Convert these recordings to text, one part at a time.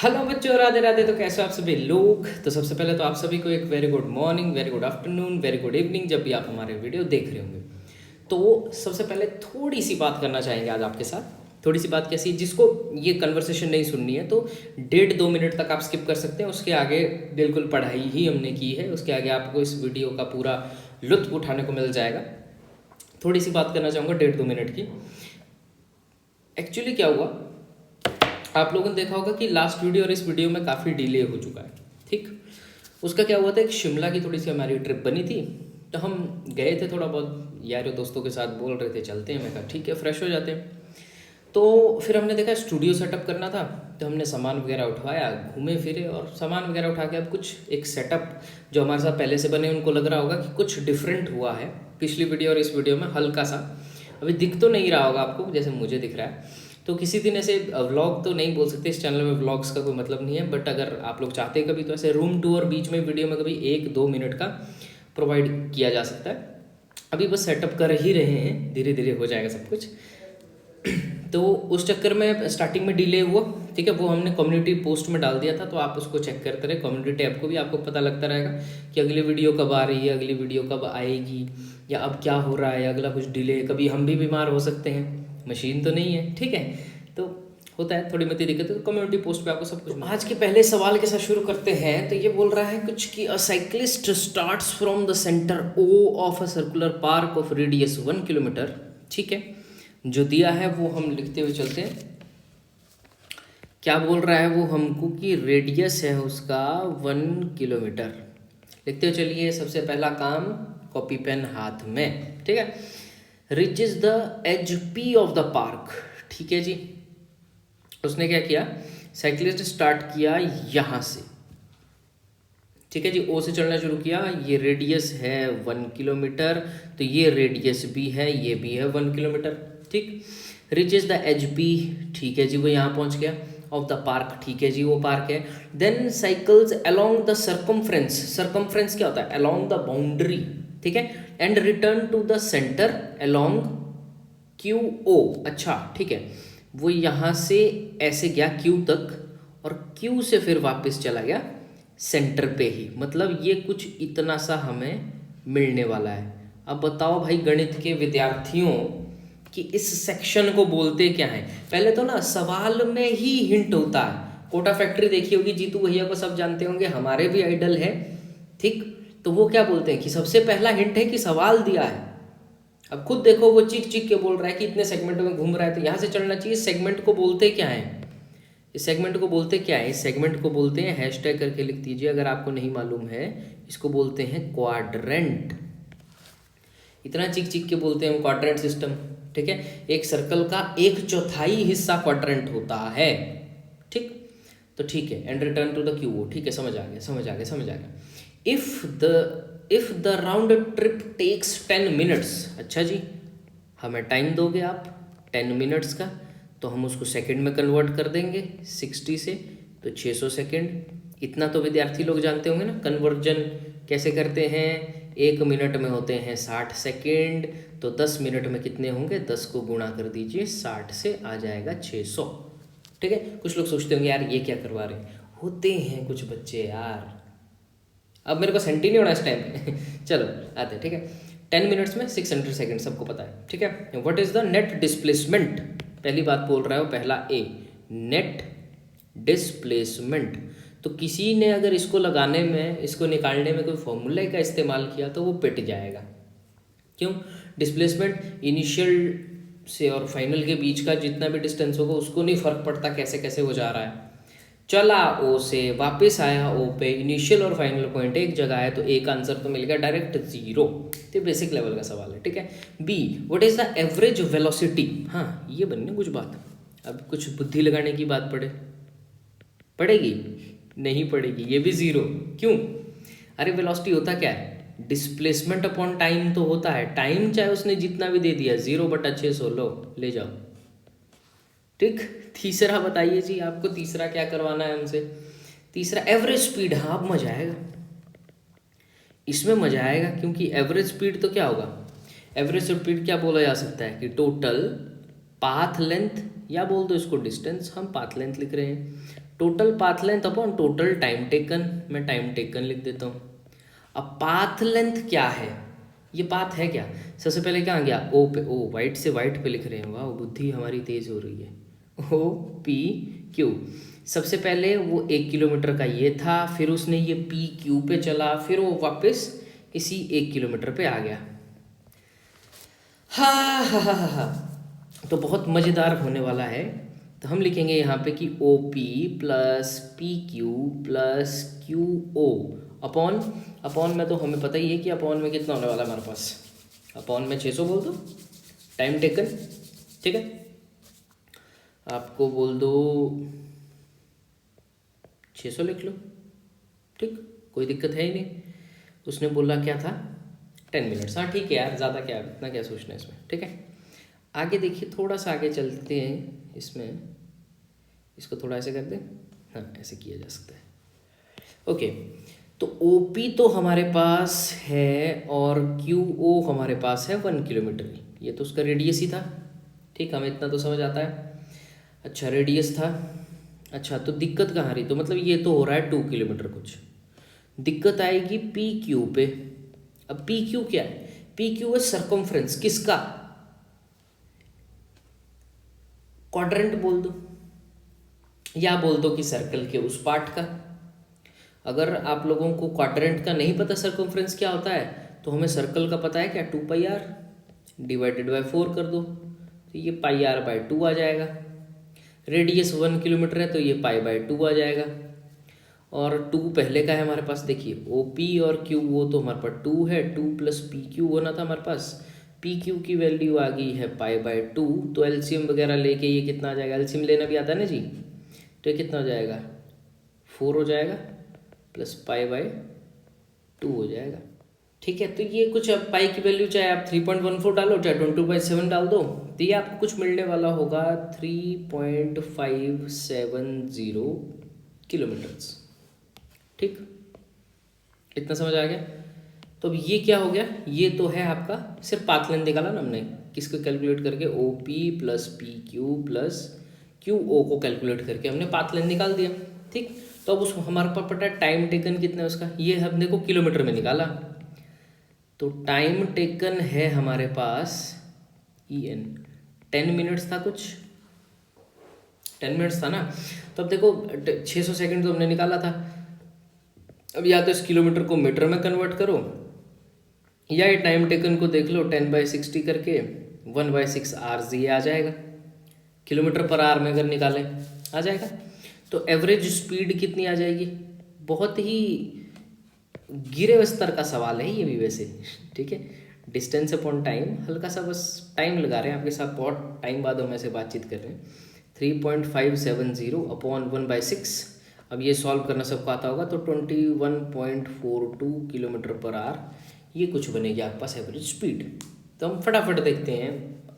Hello बच्चों, राधे राधे। तो कैसे हो आप सभी लोग। तो सबसे पहले तो आप सभी को एक very good morning, very good afternoon, very good evening, जब भी आप हमारे वीडियो देख रहे होंगे। तो सबसे पहले थोड़ी सी बात करना चाहेंगे आज आपके साथ। थोड़ी सी बात कैसी, जिसको ये कन्वर्सेशन नहीं सुननी है तो 1.5-2 मिनट तक आप स्किप कर सकते हैं। उसके आगे बिल्कुल पढ़ाई ही हमने की है, उसके आगे आपको इस वीडियो का पूरा लुत्फ उठाने को मिल जाएगा। थोड़ी सी बात करना चाहूँगा 1.5-2 मिनट की। एक्चुअली क्या हुआ, आप लोगों ने देखा होगा कि लास्ट वीडियो और इस वीडियो में काफ़ी डिले हो चुका है। ठीक, उसका क्या हुआ था, एक शिमला की थोड़ी सी हमारी ट्रिप बनी थी। तो हम गए थे, थोड़ा बहुत यार दोस्तों के साथ बोल रहे थे चलते हैं। मैं कहा ठीक है, फ्रेश हो जाते हैं। तो फिर हमने देखा स्टूडियो सेटअप करना था, तो हमने सामान वगैरह उठवाया, घूमे फिरे और सामान वगैरह उठा के अब कुछ एक सेटअप जो हमारे साथ पहले से बने, उनको लग रहा होगा कि कुछ डिफरेंट हुआ है पिछली वीडियो और इस वीडियो में हल्का सा। अभी दिख तो नहीं रहा होगा आपको जैसे मुझे दिख रहा है। तो किसी दिन ऐसे व्लॉग तो नहीं बोल सकते, इस चैनल में व्लॉग्स का कोई मतलब नहीं है, बट अगर आप लोग चाहते हैं कभी तो ऐसे रूम टूर बीच में वीडियो में कभी 1-2 मिनट का प्रोवाइड किया जा सकता है। अभी बस सेटअप कर ही रहे हैं, धीरे धीरे हो जाएगा सब कुछ। तो उस चक्कर में स्टार्टिंग में डिले हुआ, ठीक है। वो हमने कम्युनिटी पोस्ट में डाल दिया था, तो आप उसको चेक करते रहे। कम्युनिटी टैब को भी आपको पता लगता रहेगा कि अगली वीडियो कब आ रही है, अगली वीडियो कब आएगी, या अब क्या हो रहा है, अगला कुछ डिले। कभी हम भी बीमार हो सकते हैं, मशीन तो नहीं है, ठीक है। तो होता है थोड़ी मोटी दिक्कत, तो कम्युनिटी पोस्ट पे आपको सब कुछ। आज के पहले सवाल के साथ शुरू करते हैं। तो ये बोल रहा है कुछ कि a cyclist starts from the centre o of a circular park of radius 1 kilometre. ठीक है, जो दिया है वो हम लिखते हुए चलते हैं। क्या बोल रहा है वो हमको कि रेडियस है उसका 1 किलोमीटर। लिखते हुए चलिए। सबसे पहला काम, कॉपी पेन हाथ में, ठीक है। Reaches the edge p of the park, ठीक है जी। उसने क्या किया, साइक्लिस्ट स्टार्ट किया यहाँ से, ठीक है जी। ओ से चलना शुरू किया। ये रेडियस है 1 किलोमीटर, तो ये रेडियस भी है, ये भी है 1 किलोमीटर, ठीक। रीचेज द एच पी, ठीक है जी, वो यहाँ पहुँच गया। ऑफ द पार्क, ठीक है जी, वो पार्क है। Then cycles along the circumference, circumference क्या होता है, अलोंग द बाउंड्री, ठीक है। And return to the centre along q o, अच्छा ठीक है। वो यहाँ से ऐसे गया क्यू तक, और क्यू से फिर वापस चला गया सेंटर पे ही। मतलब ये कुछ इतना सा हमें मिलने वाला है। अब बताओ भाई गणित के विद्यार्थियों कि इस सेक्शन को बोलते क्या है। पहले तो ना सवाल में ही हिंट होता है। कोटा फैक्ट्री देखी होगी, जीतू भैया को सब जानते होंगे, हमारे भी आइडल है, ठीक। तो वो क्या बोलते हैं कि सबसे पहला हिंट है कि सवाल दिया है। अब खुद देखो, वो चीख चीख के बोल रहा है कि इतने सेगमेंट में घूम रहा है, तो यहाँ से चलना चाहिए। सेगमेंट को बोलते क्या है, इस सेगमेंट को बोलते क्या है, इस सेगमेंट को बोलते हैं, हैशटैग करके लिख दीजिए अगर आपको नहीं मालूम है। इसको बोलते हैं क्वाड्रेंट। इतना चीख चीख के बोलते हैं हम क्वाड्रेंट सिस्टम, ठीक है। एक सर्कल का 1/4 हिस्सा क्वाड्रेंट होता है, ठीक। तो ठीक है, and return to the q, ठीक है, समझ आ गया, समझ आ गया, समझ आ गया। If the round trip takes 10 minutes, अच्छा जी, हमें टाइम दोगे आप 10 मिनट्स का, तो हम उसको सेकंड में कन्वर्ट कर देंगे 60 से, तो 600 सेकंड। इतना तो विद्यार्थी लोग जानते होंगे ना, कन्वर्जन कैसे करते हैं। 1 मिनट में होते हैं 60 सेकंड, तो 10 मिनट में कितने होंगे, 10 को गुणा कर दीजिए 60 से, आ जाएगा 600, ठीक है। कुछ लोग सोचते होंगे यार ये क्या करवा रहे हैं, होते हैं कुछ बच्चे यार। अब मेरे को सेंटी नहीं होना इस टाइम पे चलो आते, ठीक है। 10 मिनट्स में 600 सेकंड, सबको पता है, ठीक है। What is the net displacement, पहली बात बोल रहा है वो, पहला ए, नेट डिस्प्लेसमेंट। तो किसी ने अगर इसको लगाने में, इसको निकालने में कोई फॉर्मूले का इस्तेमाल किया तो वो पिट जाएगा। क्यों, डिस्प्लेसमेंट इनिशियल से और फाइनल के बीच का जितना भी डिस्टेंस होगा उसको नहीं फर्क पड़ता कैसे कैसे हो जा रहा है। चला ओ से, वापस आया ओ पे, इनिशियल और फाइनल पॉइंट एक जगह है, तो एक आंसर तो मिल गया डायरेक्ट 0। तो बेसिक लेवल का सवाल है, ठीक है। B, what is the average velocity, हाँ ये बननी कुछ बात। अब कुछ बुद्धि लगाने की बात पड़ेगी, नहीं पड़ेगी, ये भी 0। क्यों, अरे वेलोसिटी होता क्या है, डिस्प्लेसमेंट अपॉन टाइम तो होता है। टाइम चाहे उसने जितना भी दे दिया, 0/600, लो ले जाओ, ठीक। तीसरा बताइए जी, आपको तीसरा क्या करवाना है हमसे। तीसरा एवरेज स्पीड, हाँ अब मजा आएगा, इसमें मजा आएगा, क्योंकि एवरेज स्पीड तो क्या होगा, एवरेज स्पीड क्या बोला जा सकता है कि टोटल पाथ लेंथ, या बोल दो इसको डिस्टेंस, हम पाथ लेंथ लिख रहे हैं। Total path length upon total time taken, मैं टाइम टेकन लिख देता हूँ। अब पाथ लेंथ क्या है, ये पाथ है क्या, सबसे पहले क्या आ गया ओ पे, ओ वाइट से वाइट पे लिख रहे हैं, वाह बुद्धि हमारी तेज हो रही है। ओ पी क्यू, सबसे पहले वो 1 किलोमीटर का ये था, फिर उसने ये पी क्यू पे चला, फिर वो वापस इसी 1 किलोमीटर पे आ गया। हाँ हाँ हाँ हाँ हाँ, तो बहुत मज़ेदार होने वाला है। तो हम लिखेंगे यहाँ पे कि o p plus p q plus q o upon, upon में तो हमें पता ही है कि अपॉन में कितना होने वाला है हमारे पास, अपॉन में 600 बोल दो टाइम टेकन, ठीक है, आपको बोल दो 600 लिख लो, ठीक, कोई दिक्कत है ही नहीं। उसने बोला क्या था 10 मिनट्स, हाँ ठीक है यार, ज़्यादा क्या इतना क्या सोचना है इसमें, ठीक है। आगे देखिए, थोड़ा सा आगे चलते हैं, इसमें इसको थोड़ा ऐसे कर दें, हाँ ऐसे किया जा सकता है, ओके। तो ओ पी तो हमारे पास है और क्यू ओ हमारे पास है 1 किलोमीटर की, ये तो उसका रेडियस ही था, ठीक, हमें इतना तो समझ आता है। अच्छा रेडियस था, अच्छा तो दिक्कत कहाँ रही, तो मतलब ये तो हो रहा है 2 किलोमीटर कुछ, दिक्कत आएगी पी क्यू पे। अब पी क्यू क्या है, पी क्यू है सरकमफ्रेंस किसका, क्वाड्रेंट बोल दो या बोल दो कि सर्कल के उस पार्ट का। अगर आप लोगों को क्वाड्रेंट का नहीं पता सरकमफ्रेंस क्या होता है, तो हमें सर्कल का पता है क्या, 2 पाई आर डिवाइडेड बाई 4 कर दो, तो ये पाई आर बाई 2 आ जाएगा। रेडियस 1 किलोमीटर है तो ये पाई बाई 2 आ जाएगा, और 2 पहले का है हमारे पास, देखिए ओ पी और क्यू वो तो हमारे पास 2 है, 2 प्लस पी क्यू होना था हमारे पास, पी क्यू की वैल्यू आ गई है पाई बाई 2, तो एलसीएम वगैरह लेके ये कितना आ जाएगा, एलसीएम लेना भी आता है ना जी, तो ये कितना हो जाएगा 4 हो जाएगा प्लस पाई बाई 2 हो जाएगा, ठीक है। तो ये कुछ अब पाई की वैल्यू चाहे आप 3.14 डालो चाहे 22/7 डाल दो, तो ये आपको कुछ मिलने वाला होगा 3.570 किलोमीटर्स, ठीक, इतना समझ आ गया। तो अब ये क्या हो गया, ये तो है आपका सिर्फ पाथ लेंथ निकाला ना हमने, किसको कैलकुलेट करके, o p plus p q plus q o को कैलकुलेट करके हमने पाथ लेंथ निकाल दिया, ठीक। तो अब उस हमारे पास पता है टाइम टेकन कितना है उसका, ये हमने को किलोमीटर में निकाला, तो टाइम टेकन है हमारे पास ई एन 10 मिनट्स था, कुछ 10 मिनट्स था ना। तो अब देखो 600 सेकंड तो हमने निकाला था, अब या तो इस किलोमीटर को मीटर में कन्वर्ट करो, या ये टाइम टेकन को देख लो 10/60 करके 1/6 आवर्स ये आ जाएगा, किलोमीटर पर आवर में अगर निकालें आ जाएगा। तो एवरेज स्पीड कितनी आ जाएगी, बहुत ही गिरे हुए स्तर का सवाल है ये भी वैसे, ठीक है, डिस्टेंस अपॉन टाइम, हल्का सा बस टाइम लगा रहे हैं आपके साथ, बहुत टाइम बाद हम ऐसे बातचीत कर रहे हैं। 3.570 अपॉन 1/6, अब ये सॉल्व करना सबको आता होगा, तो 21.42 किलोमीटर पर आवर, ये कुछ बनेगी आपके पास एवरेज स्पीड। तो हम फटाफट देखते हैं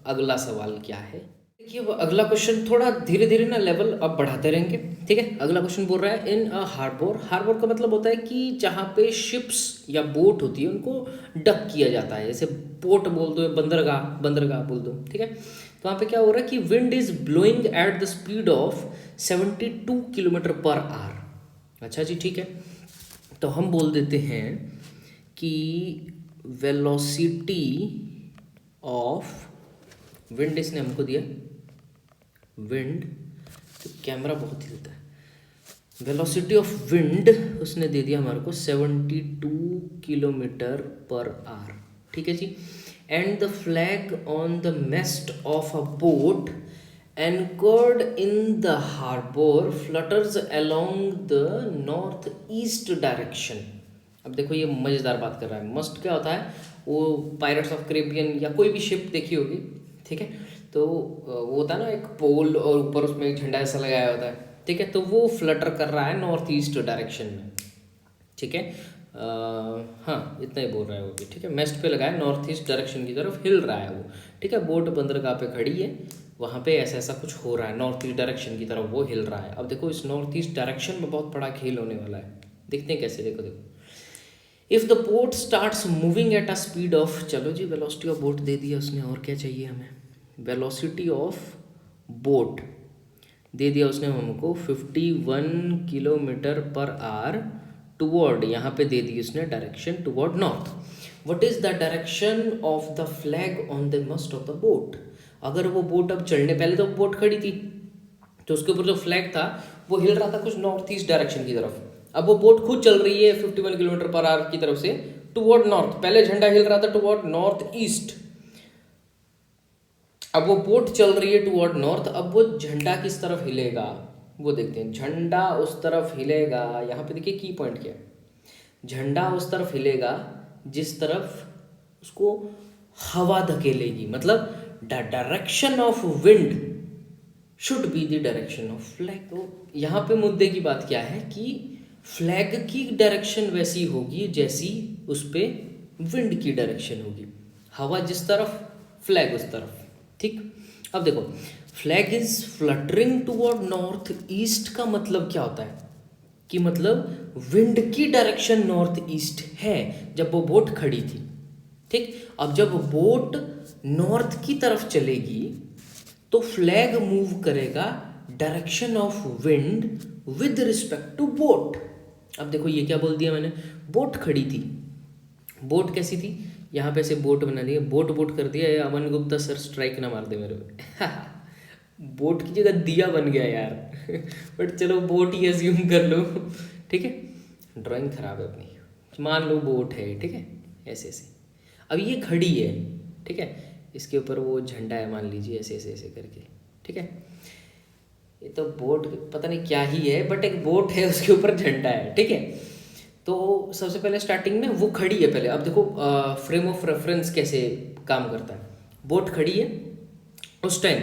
अगला सवाल क्या है। देखिए वो अगला क्वेश्चन थोड़ा धीरे धीरे ना लेवल अप बढ़ाते रहेंगे, ठीक है। अगला क्वेश्चन बोल रहा है इन अ हार्बर, हार्बर का मतलब होता है कि जहाँ पे शिप्स या बोट होती है उनको डक किया जाता है, जैसे बोट बोल दो या बंदरगाह, बंदरगाह बोल दो, ठीक है। तो वहाँ पे क्या हो रहा है कि wind is blowing at the speed of 72 kilometre per hour. अच्छा जी ठीक है, तो हम बोल देते हैं कि वेलोसिटी ऑफ विंड, इसने हमको दिया विंड, तो कैमरा बहुत हिलता है, वेलोसिटी ऑफ विंड उसने दे दिया हमारे को 72 किलोमीटर पर आवर, ठीक है जी। And the flag on the mast of a boat anchored in the harbour flutters along the north east direction. अब देखो ये मज़ेदार बात कर रहा है, मस्ट क्या होता है, वो पायरेट्स ऑफ कैरिबियन या कोई भी शिप देखी होगी, ठीक है, तो वो होता है ना एक पोल और ऊपर उसमें एक झंडा ऐसा लगाया होता है, ठीक है, तो वो फ्लटर कर रहा है नॉर्थ ईस्ट डायरेक्शन में, ठीक है। हाँ इतना ही बोल रहा है वो भी, ठीक है, मेस्ट पे लगाया नॉर्थ ईस्ट डायरेक्शन की तरफ हिल रहा है वो, ठीक है। बोट बंदरगाह पे खड़ी है, वहाँ पे ऐसा ऐसा कुछ हो रहा है, नॉर्थ ईस्ट डायरेक्शन की तरफ वो हिल रहा है। अब देखो इस नॉर्थ ईस्ट डायरेक्शन में बहुत बड़ा खेल होने वाला है, देखते हैं कैसे, देखो देखो। If the boat starts moving at a speed of, चलो जी वेलोसिटी ऑफ बोट दे दिया उसने, और क्या चाहिए हमें, वेलोसिटी ऑफ बोट दे दिया उसने हमको 51 किलोमीटर पर आवर टुवर्ड, यहाँ पे दे दी उसने direction toward north. What is the direction of the flag on the must of the boat. अगर वो बोट अब चलने, पहले तो बोट खड़ी थी तो उसके ऊपर जो फ्लैग था वो हिल रहा था कुछ नॉर्थ ईस्ट डायरेक्शन की तरफ। अब वो बोट खुद चल रही है 51 किलोमीटर पर आवर की तरफ से टुवर्ड नॉर्थ। पहले झंडा हिल रहा था टुवर्ड नॉर्थ ईस्ट, अब वो बोट चल रही है टुवर्ड नॉर्थ। अब वो झंडा किस तरफ हिलेगा वो देखते हैं। झंडा उस तरफ हिलेगा, यहाँ पे देखिए की पॉइंट क्या है, झंडा उस तरफ हिलेगा जिस तरफ उसको हवा धकेलेगी, मतलब the direction of wind should be the direction of flag. तो यहाँ पे मुद्दे की बात क्या है कि फ्लैग की डायरेक्शन वैसी होगी जैसी उस पे विंड की डायरेक्शन होगी, हवा जिस तरफ फ्लैग उस तरफ। ठीक, अब देखो flag is fluttering toward north east का मतलब क्या होता है कि मतलब विंड की डायरेक्शन नॉर्थ ईस्ट है जब वो बोट खड़ी थी। ठीक, अब जब बोट नॉर्थ की तरफ चलेगी तो फ्लैग मूव करेगा direction of wind with respect to boat. अब देखो ये क्या बोल दिया मैंने, बोट खड़ी थी, बोट कैसी थी, यहाँ पे से बोट बना दिया, बोट बोट कर दिया, या अमन गुप्ता सर स्ट्राइक ना मार दे मेरे पे बोट की जगह दिया बन गया यार बट चलो बोट ही एज्यूम कर लो। ठीक है, ड्राइंग खराब है अपनी, मान लो बोट है, ठीक है, ऐसे ऐसे। अब ये खड़ी है, ठीक है, इसके ऊपर वो झंडा है मान लीजिए, ऐसे ऐसे ऐसे करके, ठीक है। ये तो बोट पता नहीं क्या ही है, बट एक बोट है उसके ऊपर झंडा है, ठीक है। तो सबसे पहले स्टार्टिंग में वो खड़ी है पहले। अब देखो फ्रेम ऑफ रेफरेंस कैसे काम करता है। बोट खड़ी है, उस टाइम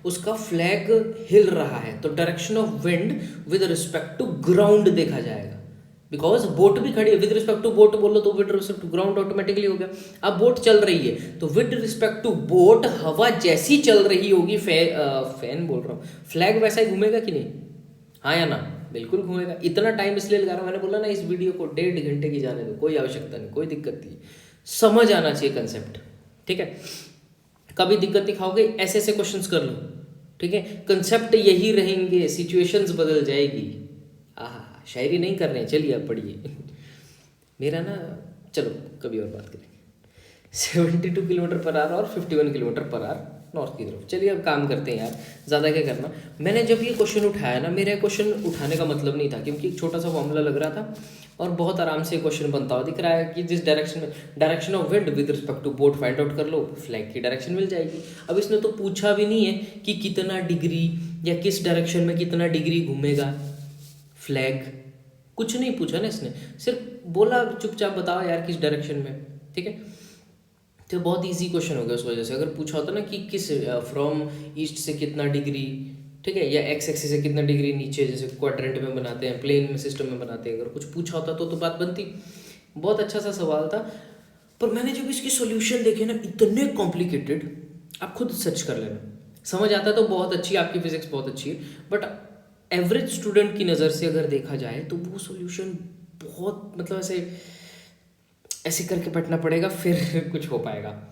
उसका फ्लैग हिल रहा है तो direction of wind with respect to ground देखा जाएगा, बिकॉज बोट भी खड़ी है। विद रिस्पेक्ट टू बोट बोलो तो with respect to ground automatically हो गया। अब बोट चल रही है तो विद रिस्पेक्ट टू बोट हवा जैसी चल रही होगी, फैन बोल रहा हूँ, फ्लैग वैसा ही घूमेगा कि नहीं, हाँ या ना, बिल्कुल घूमेगा। इतना टाइम इसलिए लगा रहा हूँ, मैंने बोला ना इस वीडियो को 1.5 घंटे की जाने दो, कोई आवश्यकता नहीं, कोई दिक्कत नहीं, समझ आना चाहिए कंसेप्ट, ठीक है। कभी दिक्कत नहीं खाओगे, ऐसे ऐसे क्वेश्चंस कर लो, ठीक है। कंसेप्ट यही रहेंगे, सिचुएशंस बदल जाएगी। आहा, शायरी नहीं कर रहे हैं, चलिए आप पढ़िए मेरा ना, चलो कभी और बात करेंगे। 72 किलोमीटर पर आवर और 51 किलोमीटर पर आवर नॉर्थ की तरफ। चलिए अब काम करते हैं यार, ज़्यादा क्या करना। मैंने जब ये क्वेश्चन उठाया ना, मेरा क्वेश्चन उठाने का मतलब नहीं था, क्योंकि एक छोटा सा फॉर्मूला लग रहा था और बहुत आराम से क्वेश्चन बनता हुआ दिख रहा है कि जिस डायरेक्शन में, direction of wind with respect to boat find out कर लो, फ्लैग की डायरेक्शन मिल जाएगी। अब इसने तो पूछा भी नहीं है कि कितना डिग्री या किस डायरेक्शन में कितना डिग्री घूमेगा फ्लैग, कुछ नहीं पूछा ना इसने, सिर्फ बोला चुपचाप बताओ यार किस डायरेक्शन में, ठीक है। तो बहुत इजी क्वेश्चन हो गया उस वजह से। अगर पूछा होता ना कि किस फ्रॉम ईस्ट से कितना डिग्री, ठीक है, या एक्स एक्सिस से कितना डिग्री नीचे, जैसे क्वाड्रेंट में बनाते हैं, प्लेन में सिस्टम में बनाते हैं, अगर कुछ पूछा होता तो बात बनती। बहुत अच्छा सा सवाल था, पर मैंने जब इसकी सोल्यूशन देखे ना, इतने कॉम्प्लिकेटेड, आप खुद सर्च कर लेना, समझ आता तो बहुत अच्छी, आपकी फिजिक्स बहुत अच्छी है, बट एवरेज स्टूडेंट की नज़र से अगर देखा जाए तो वो सोल्यूशन बहुत, मतलब ऐसे करके बैठना पड़ेगा फिर कुछ हो पाएगा,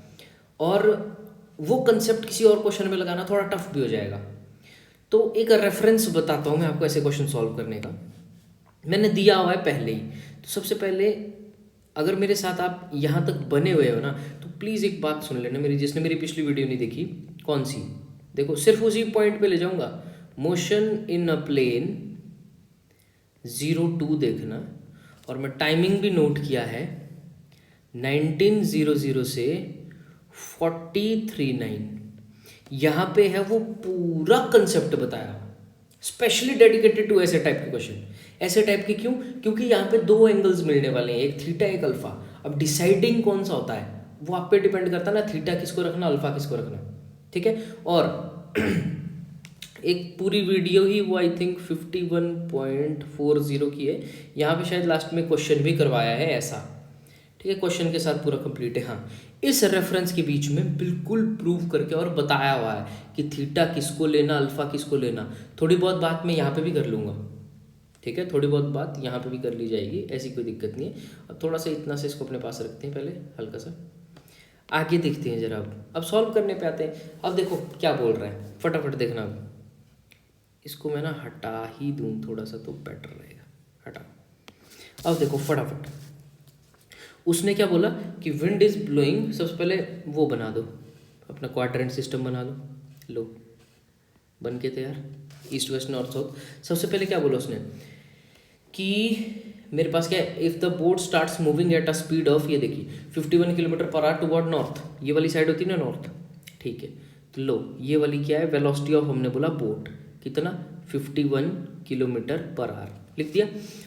और वो कंसेप्ट किसी और क्वेश्चन में लगाना थोड़ा टफ भी हो जाएगा। तो एक रेफरेंस बताता हूँ मैं आपको ऐसे क्वेश्चन सॉल्व करने का, मैंने दिया हुआ है पहले ही। तो सबसे पहले अगर मेरे साथ आप यहाँ तक बने हुए हो ना, तो प्लीज़ एक बात सुन लेना मेरी, जिसने मेरी पिछली वीडियो नहीं देखी, कौन सी, देखो सिर्फ उसी पॉइंट पे ले जाऊँगा। मोशन इन अ प्लेन 02 देखना, और मैं टाइमिंग भी नोट किया है 1900 से 439, यहाँ पे है वो पूरा कंसेप्ट बताया, स्पेशली डेडिकेटेड टू ऐसे टाइप के क्वेश्चन। ऐसे टाइप के क्यों, क्योंकि यहाँ पे दो एंगल्स मिलने वाले हैं, एक थीटा एक अल्फा। अब डिसाइडिंग कौन सा होता है वो आप पे डिपेंड करता है ना, थीटा किसको रखना, अल्फा किसको रखना, ठीक है। और एक पूरी वीडियो ही वो आई थिंक 51.40 की है, यहाँ पे शायद लास्ट में क्वेश्चन भी करवाया है ऐसा, ठीक है, क्वेश्चन के साथ पूरा कंप्लीट है। हाँ, इस रेफरेंस के बीच में बिल्कुल प्रूव करके और बताया हुआ है कि थीटा किसको लेना, अल्फा किसको लेना। थोड़ी बहुत बात मैं यहाँ पे भी कर लूँगा, ठीक है, थोड़ी बहुत बात यहाँ पे भी कर ली जाएगी, ऐसी कोई दिक्कत नहीं है। अब थोड़ा सा इतना से इसको अपने पास रखते हैं, पहले हल्का सा आगे देखते हैं जरा। अब सॉल्व करने पे आते हैं। अब देखो क्या बोल रहा है, फटाफट देखना। अब इसको मैं ना हटा ही दूँ थोड़ा सा तो बेटर रहेगा, हटा। अब देखो फटाफट उसने क्या बोला कि विंड इज ब्लोइंग, सबसे पहले वो बना दो, अपना क्वाड्रेंट सिस्टम बना दो। लो बन के तैयार, ईस्ट वेस्ट नॉर्थ साउथ। सबसे पहले क्या बोला उसने कि मेरे पास क्या है, if the boat starts moving at a speed of, ये देखिए 51 kilometre per hour toward north, ये वाली साइड होती है ना नॉर्थ, ठीक है। तो लो ये वाली क्या है, वेलोसिटी ऑफ हमने बोला बोट कितना 51 किलोमीटर पर आवर लिख दिया।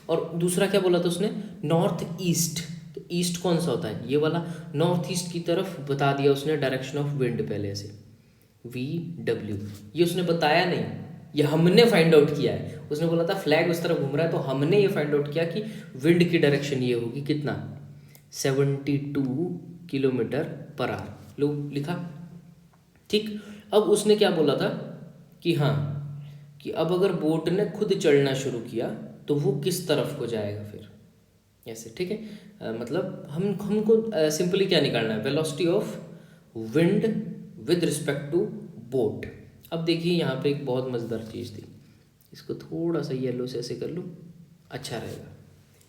और दूसरा क्या बोला था उसने, नॉर्थ ईस्ट, तो ईस्ट कौन सा होता है, ये वाला, नॉर्थ ईस्ट की तरफ बता दिया उसने डायरेक्शन ऑफ विंड पहले से, VW। ये उसने बताया नहीं, ये हमने फाइंड आउट किया है। उसने बोला था फ्लैग उस तरफ घूम रहा है, तो हमने ये फाइंड आउट किया कि विंड की डायरेक्शन ये होगी कितना 72 किलोमीटर पर आवर। लो लिखा, ठीक। अब उसने क्या बोला था कि हाँ, कि अब अगर बोट ने खुद चलना शुरू किया तो वो किस तरफ को जाएगा फिर, ऐसे, ठीक है। मतलब हमको सिंपली क्या निकालना है, velocity of wind with respect to boat. अब देखिए यहाँ पे एक बहुत मज़ेदार चीज़ थी, इसको थोड़ा सा येलो से ऐसे कर लूँ, अच्छा रहेगा,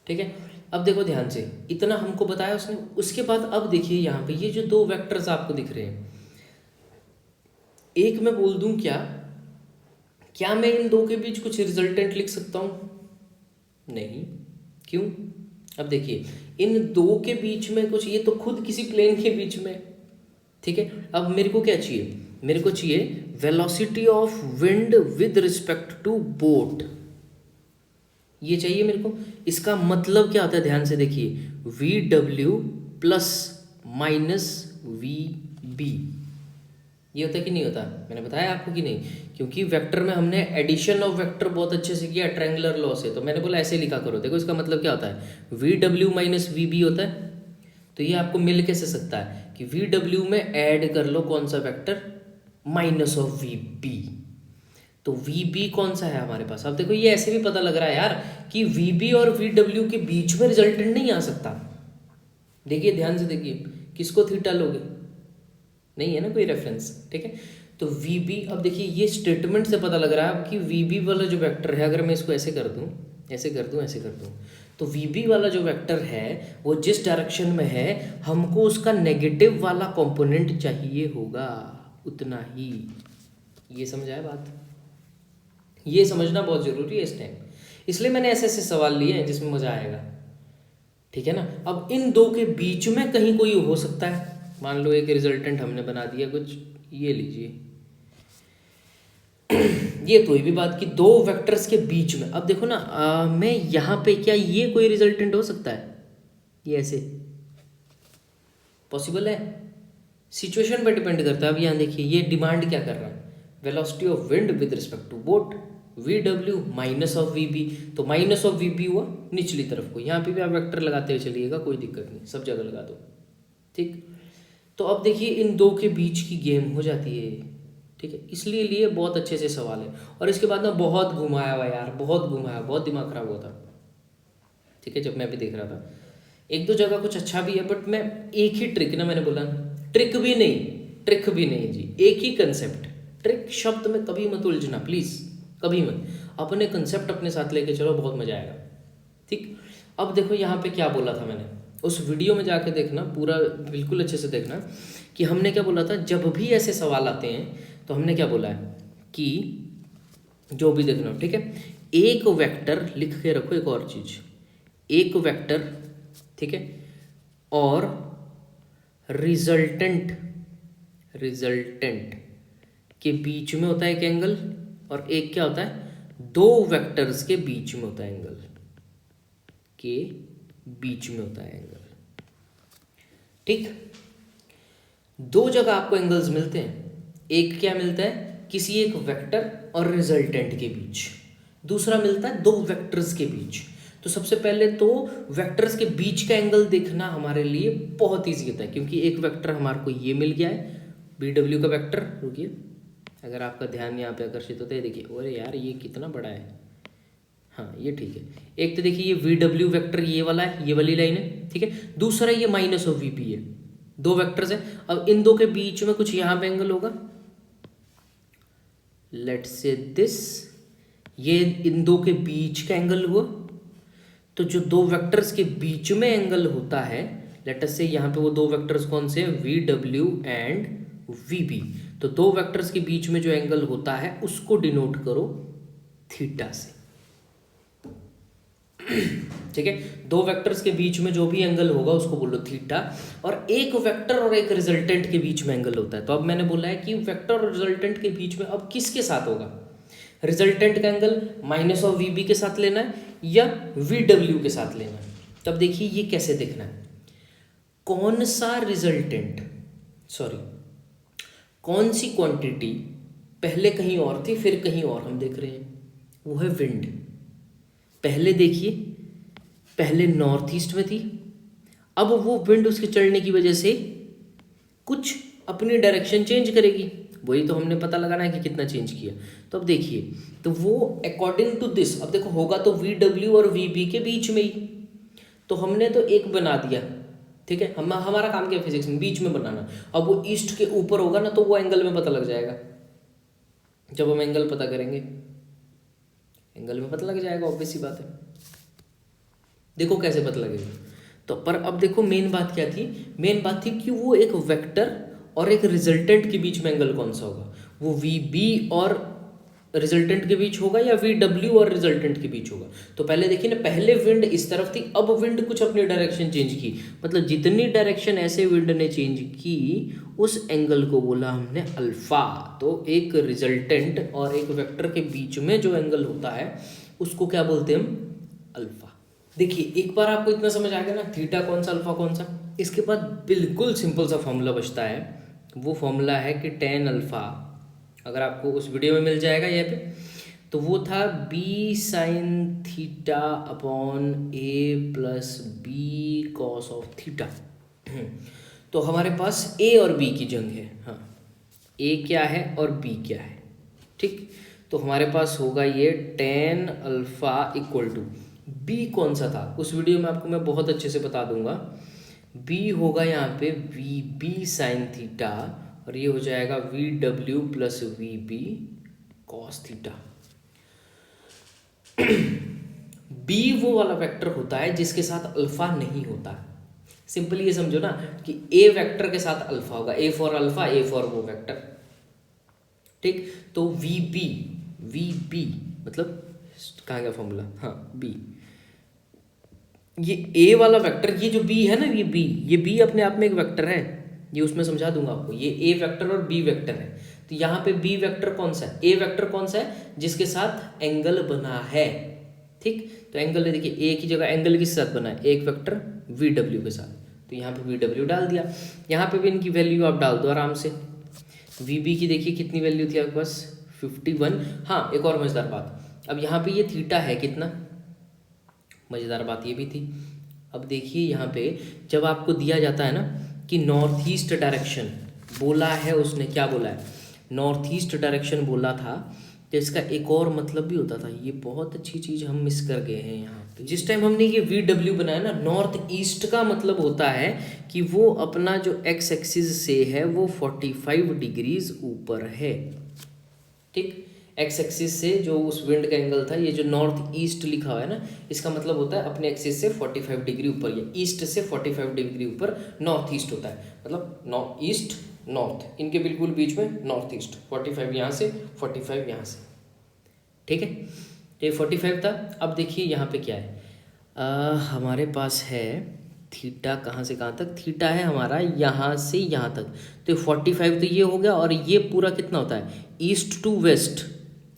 ठीक है। अब देखो ध्यान से, इतना हमको बताया उसने। उसके बाद अब देखिए यहाँ पे ये जो दो वेक्टर्स आपको दिख रहे हैं, एक मैं बोल दूँ क्या मैं इन दो के बीच कुछ रिजल्टेंट लिख सकता हूँ? नहीं, क्यों? अब देखिए इन दो के बीच में कुछ, ये तो खुद किसी प्लेन के बीच में, ठीक है। अब मेरे को क्या चाहिए, मेरे को चाहिए velocity of wind with respect to boat, ये चाहिए मेरे को। इसका मतलब क्या होता है, ध्यान से देखिए, VW प्लस माइनस VB, ये होता है कि नहीं होता, मैंने बताया आपको कि नहीं, क्योंकि वेक्टर में हमने एडिशन ऑफ वेक्टर बहुत अच्छे से किया ट्रायंगुलर लॉ से, तो मैंने बोला ऐसे लिखा करो। देखो इसका मतलब क्या होता है, VW माइनस VB होता है, तो ये आपको मिल कैसे सकता है कि VW में ऐड कर लो कौन सा वेक्टर, माइनस ऑफ VB, तो VB कौन सा है हमारे पास। अब देखो ये ऐसे भी पता लग रहा है यार कि VB और VW के बीच में रिजल्टेंट नहीं आ सकता। देखिए ध्यान से देखिए, किसको थीटा लोगे, नहीं है ना कोई रेफरेंस, ठीक है। तो VB, अब देखिए ये स्टेटमेंट से पता लग रहा है कि VB वाला जो वेक्टर है, अगर मैं इसको ऐसे कर दूं, ऐसे कर दूं, ऐसे कर दूं, तो VB वाला जो वेक्टर है वो जिस डायरेक्शन में है, हमको उसका नेगेटिव वाला कंपोनेंट चाहिए होगा, उतना ही। ये समझ आया बात, ये समझना बहुत ज़रूरी है इस टाइम, इसलिए मैंने ऐसे ऐसे सवाल लिए हैं जिसमें मज़ा आएगा, ठीक है ना। अब इन दो के बीच में कहीं कोई हो सकता है, मान लो एक रिजल्टेंट हमने बना दिया कुछ, ये लीजिए ये तो भी बात कि दो वेक्टर्स के बीच में, अब देखो ना मैं यहाँ पे, क्या ये कोई रिजल्टेंट हो सकता है, ये ऐसे पॉसिबल है, सिचुएशन पर डिपेंड करता है। अब यहाँ देखिए ये डिमांड क्या कर रहा है, velocity of wind with respect to boat, VW minus of VB, तो माइनस ऑफ VB हुआ निचली तरफ को, यहाँ पे भी आप वेक्टर लगाते हुए चलिएगा, कोई दिक्कत नहीं, सब जगह लगा दो, ठीक। तो अब देखिए इन दो के बीच की गेम हो जाती है, ठीक है, इसलिए लिए बहुत अच्छे से सवाल है। और इसके बाद ना बहुत घुमाया हुआ यार, बहुत घुमाया, बहुत दिमाग खराब हुआ था, ठीक है, जब मैं भी देख रहा था। एक दो जगह कुछ अच्छा भी है, बट मैं एक ही ट्रिक ना, मैंने बोला ट्रिक भी नहीं जी, एक ही कंसेप्ट, ट्रिक शब्द में कभी मत उलझना प्लीज़, कभी मत, अपने कंसेप्ट अपने साथ लेके चलो, बहुत मजा आएगा, ठीक। अब देखो यहाँ पे क्या बोला था मैंने, उस वीडियो में जाके देखना पूरा, बिल्कुल अच्छे से देखना कि हमने क्या बोला था। जब भी ऐसे सवाल आते हैं तो हमने क्या बोला है कि जो भी देखना, ठीक है, एक वेक्टर लिख के रखो, एक और चीज, एक वेक्टर, ठीक है, और रिजल्टेंट के बीच में होता है एक एंगल, और एक क्या होता है, दो वेक्टर्स के बीच में होता है एंगल, के बीच में होता है एंगल, ठीक। दो जगह आपको एंगल्स मिलते हैं, एक क्या मिलता है, किसी एक वेक्टर और रिजल्टेंट के बीच, दूसरा मिलता है दो वेक्टर्स के बीच। तो सबसे पहले तो वेक्टर्स के बीच का एंगल देखना हमारे लिए बहुत ईजी होता है, क्योंकि एक वेक्टर हमारे को ये मिल गया है, BW का वेक्टर, रुकिए अगर आपका ध्यान यहाँ पे आकर्षित होता है, देखिए अरे यार ये कितना बड़ा है, हाँ ये ठीक है। एक तो देखिए ये VW वेक्टर ये वाला है, ये वाली लाइन है, ठीक है, दूसरा ये माइनस ऑफ VB है, दो वेक्टर्स है। अब इन दो के बीच में कुछ यहाँ पे एंगल होगा, लेट्स से दिस, ये इन दो के बीच का एंगल हुआ। तो जो दो वेक्टर्स के बीच में एंगल होता है, लेट अस से यहाँ पे वो दो वेक्टर्स कौन से हैं, V W and V B. तो दो वेक्टर्स के बीच में जो एंगल होता है उसको डिनोट करो थीटा से। ठीक है, दो वेक्टर्स के बीच में जो भी एंगल होगा उसको बोलो थीटा। और एक वेक्टर और एक रिजल्टेंट के बीच में एंगल होता है। तो अब मैंने बोला है कि वेक्टर और रिजल्टेंट के बीच में अब किसके साथ होगा, रिजल्टेंट का angle minus of V B के साथ लेना है या वी डब्ल्यू के साथ लेना है। तब देखिए ये कैसे देखना है, कौन सा रिजल्टेंट, सॉरी कौन सी क्वांटिटी पहले कहीं और थी फिर कहीं और हम देख रहे हैं, वो है विंड। पहले देखिए, पहले नॉर्थ ईस्ट में थी, अब वो विंड उसके चलने की वजह से कुछ अपनी डायरेक्शन चेंज करेगी। वही तो हमने पता लगाना है कि कितना चेंज किया। तो अब देखिए, तो वो अकॉर्डिंग टू दिस, अब देखो होगा तो वी डब्ल्यू और वी बी के बीच में ही। तो हमने तो एक बना दिया, ठीक है, हमारा काम क्या है फिजिक्स में, बीच में बनाना। अब वो ईस्ट के ऊपर होगा ना तो वो एंगल में पता लग जाएगा। जब हम एंगल पता करेंगे, एंगल में पता लग जाएगा, ऑब्वियस सी बात है। देखो कैसे पता लगेगा। तो पर अब देखो मेन बात क्या थी, मेन बात थी कि वो एक वेक्टर और एक रिजल्टेंट के बीच में एंगल कौन सा होगा, वो वी बी और रिजल्टेंट के बीच होगा या वी डब्ल्यू और रिजल्टेंट के बीच होगा। तो पहले देखिए ना, पहले विंड इस तरफ थी, अब विंड कुछ अपनी डायरेक्शन चेंज की, मतलब जितनी डायरेक्शन ऐसे विंड ने चेंज की उस एंगल को बोला हमने अल्फा। तो एक रिजल्टेंट और एक वेक्टर के बीच में जो एंगल होता है उसको क्या बोलते हैं हम, अल्फा। देखिए एक बार आपको इतना समझ आ गया ना, थीटा कौन सा अल्फा कौन सा। इसके बाद बिल्कुल सिंपल सा फॉर्मूला बचता है, वो फॉर्मूला है कि टेन अल्फा, अगर आपको उस वीडियो में मिल जाएगा यहाँ पे, तो वो था B sine theta upon A plus B cos of theta. तो हमारे पास ए और बी की जंग है, हाँ, ए क्या है और बी क्या है, ठीक। तो हमारे पास होगा ये tan alpha equal to, B कौन सा था उस वीडियो में आपको मैं बहुत अच्छे से बता दूंगा। बी होगा यहाँ पे वी बी साइन थीटा और ये हो जाएगा V W plus V B cos theta. B वो वाला वेक्टर होता है जिसके साथ अल्फा नहीं होता। सिंपली ये समझो ना कि ए वेक्टर के साथ अल्फा होगा, A for alpha, A for वो वेक्टर, ठीक। तो वी बी मतलब कहाँ गया फॉर्मूला, हाँ बी, ये ए वाला वेक्टर, ये जो बी है ना, ये बी अपने आप में एक वेक्टर है, ये उसमें समझा दूंगा आपको। ये ए वेक्टर और बी वेक्टर है, तो यहाँ पे बी वेक्टर कौन सा है, ए वेक्टर कौन सा है जिसके साथ एंगल बना है, ठीक। तो एंगल देखिए, ए की जगह एंगल किस साथ बना है, एक वेक्टर वी डब्ल्यू के साथ, तो यहाँ पे वी डब्ल्यू डाल दिया। यहाँ पे भी इनकी वैल्यू आप डाल दो आराम से। वी बी की देखिए कितनी वैल्यू थी आपके पास, 51। हाँ एक और मज़ेदार बात, अब यहाँ पे ये थीटा है कितना, मज़ेदार बात ये भी थी। अब देखिए यहाँ पे जब आपको दिया जाता है ना कि नॉर्थ ईस्ट डायरेक्शन बोला है, उसने क्या बोला है, नॉर्थ ईस्ट डायरेक्शन बोला था, तो इसका एक और मतलब भी होता था। ये बहुत अच्छी चीज़ हम मिस कर गए हैं यहाँ पे। जिस टाइम हमने ये वी डब्ल्यू बनाया ना, नॉर्थ ईस्ट का मतलब होता है कि वो अपना जो एक्स एक्सिस से है वो 45 डिग्रीज ऊपर है, ठीक। एक्स एक्सिस से जो उस विंड का एंगल था, ये जो नॉर्थ ईस्ट लिखा हुआ है ना, इसका मतलब होता है अपने एक्सिस से 45 डिग्री ऊपर, या ईस्ट से 45 डिग्री ऊपर नॉर्थ ईस्ट होता है, मतलब नॉर्थ ईस्ट नॉर्थ, इनके बिल्कुल बीच में नॉर्थ ईस्ट, 45 यहाँ से 45 यहाँ से, ठीक है। तो ये 45 था। अब देखिए यहाँ पे क्या है, हमारे पास है थीटा, कहाँ से कहाँ तक, थीटा है हमारा यहाँ से यहाँ तक, तो 45 तो ये हो गया, और ये पूरा कितना होता है, ईस्ट टू वेस्ट,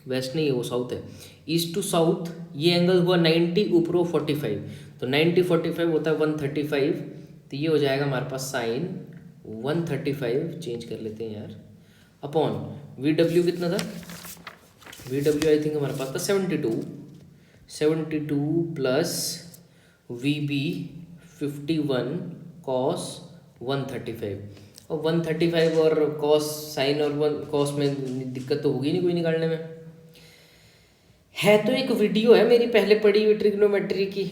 वेस्ट नहीं है वो साउथ है, ईस्ट टू साउथ, ये एंगल हुआ 90, ऊपर 45, तो 90 45 होता है 135, तो ये हो जाएगा हमारे पास साइन 135, चेंज कर लेते हैं यार, अपॉन वी डब्ल्यू कितना था, वी डब्ल्यू आई थिंक हमारे पास था 72 प्लस वी बी 51 कॉस 135, और 135 और कॉस साइन और वन कॉस में दिक्कत तो होगी नहीं कोई निकालने में। है तो एक वीडियो है मेरी पहले पढ़ी हुई ट्रिग्नोमेट्री की,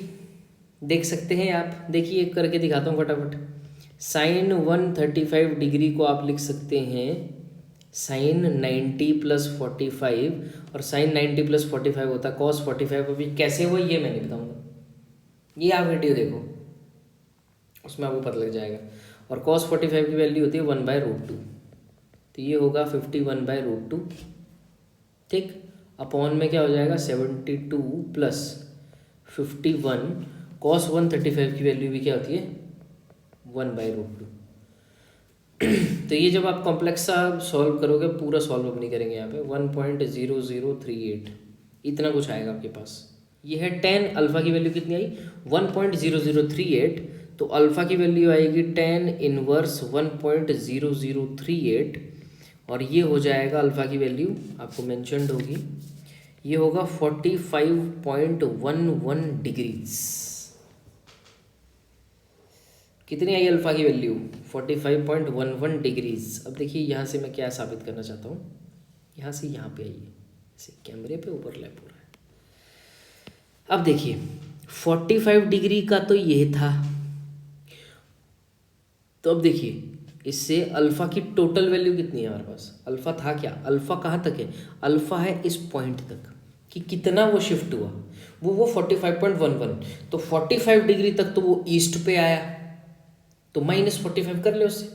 देख सकते हैं आप। देखिए एक करके दिखाता हूँ फटाफट। साइन 135 डिग्री को आप लिख सकते हैं साइन 90 प्लस 45 और साइन 90 प्लस 45 होता है कॉस 45। अभी कैसे हुआ ये मैं नहीं बताऊँगा, ये आप वीडियो देखो उसमें आपको पता लग जाएगा। और कॉस 45 की वैल्यू होती है 1/√2, तो ये होगा 51/√2, ठीक। अपॉन में क्या हो जाएगा 72 प्लस 51, कॉस 135 की वैल्यू भी क्या होती है 1/√2। तो ये जब आप कॉम्प्लेक्स सा सॉल्व करोगे, पूरा सॉल्व अब नहीं करेंगे यहाँ पे, 1.0038 इतना कुछ आएगा आपके पास। ये है 10, अल्फ़ा की वैल्यू कितनी आई 1.0038, तो अल्फ़ा की वैल्यू आएगी 10 इनवर्स 1.0038 और ये हो जाएगा अल्फ़ा की वैल्यू आपको मेंशन्ड होगी, ये होगा 45.11 डिग्रीज। कितनी आई अल्फ़ा की वैल्यू 45.11 डिग्रीज। अब देखिए यहाँ से मैं क्या साबित करना चाहता हूँ, यहाँ से यहाँ पे आइए, इसे कैमरे पे ओवरलैप हो रहा है। अब देखिए 45 डिग्री का तो ये था, तो अब देखिए इससे अल्फ़ा की टोटल वैल्यू कितनी है हमारे पास, अल्फ़ा था क्या, अल्फ़ा कहाँ तक है, अल्फ़ा है इस पॉइंट तक कि कितना वो शिफ्ट हुआ, वो 45.11, तो 45 डिग्री तक तो वो ईस्ट पे आया, तो -45 कर ले उससे,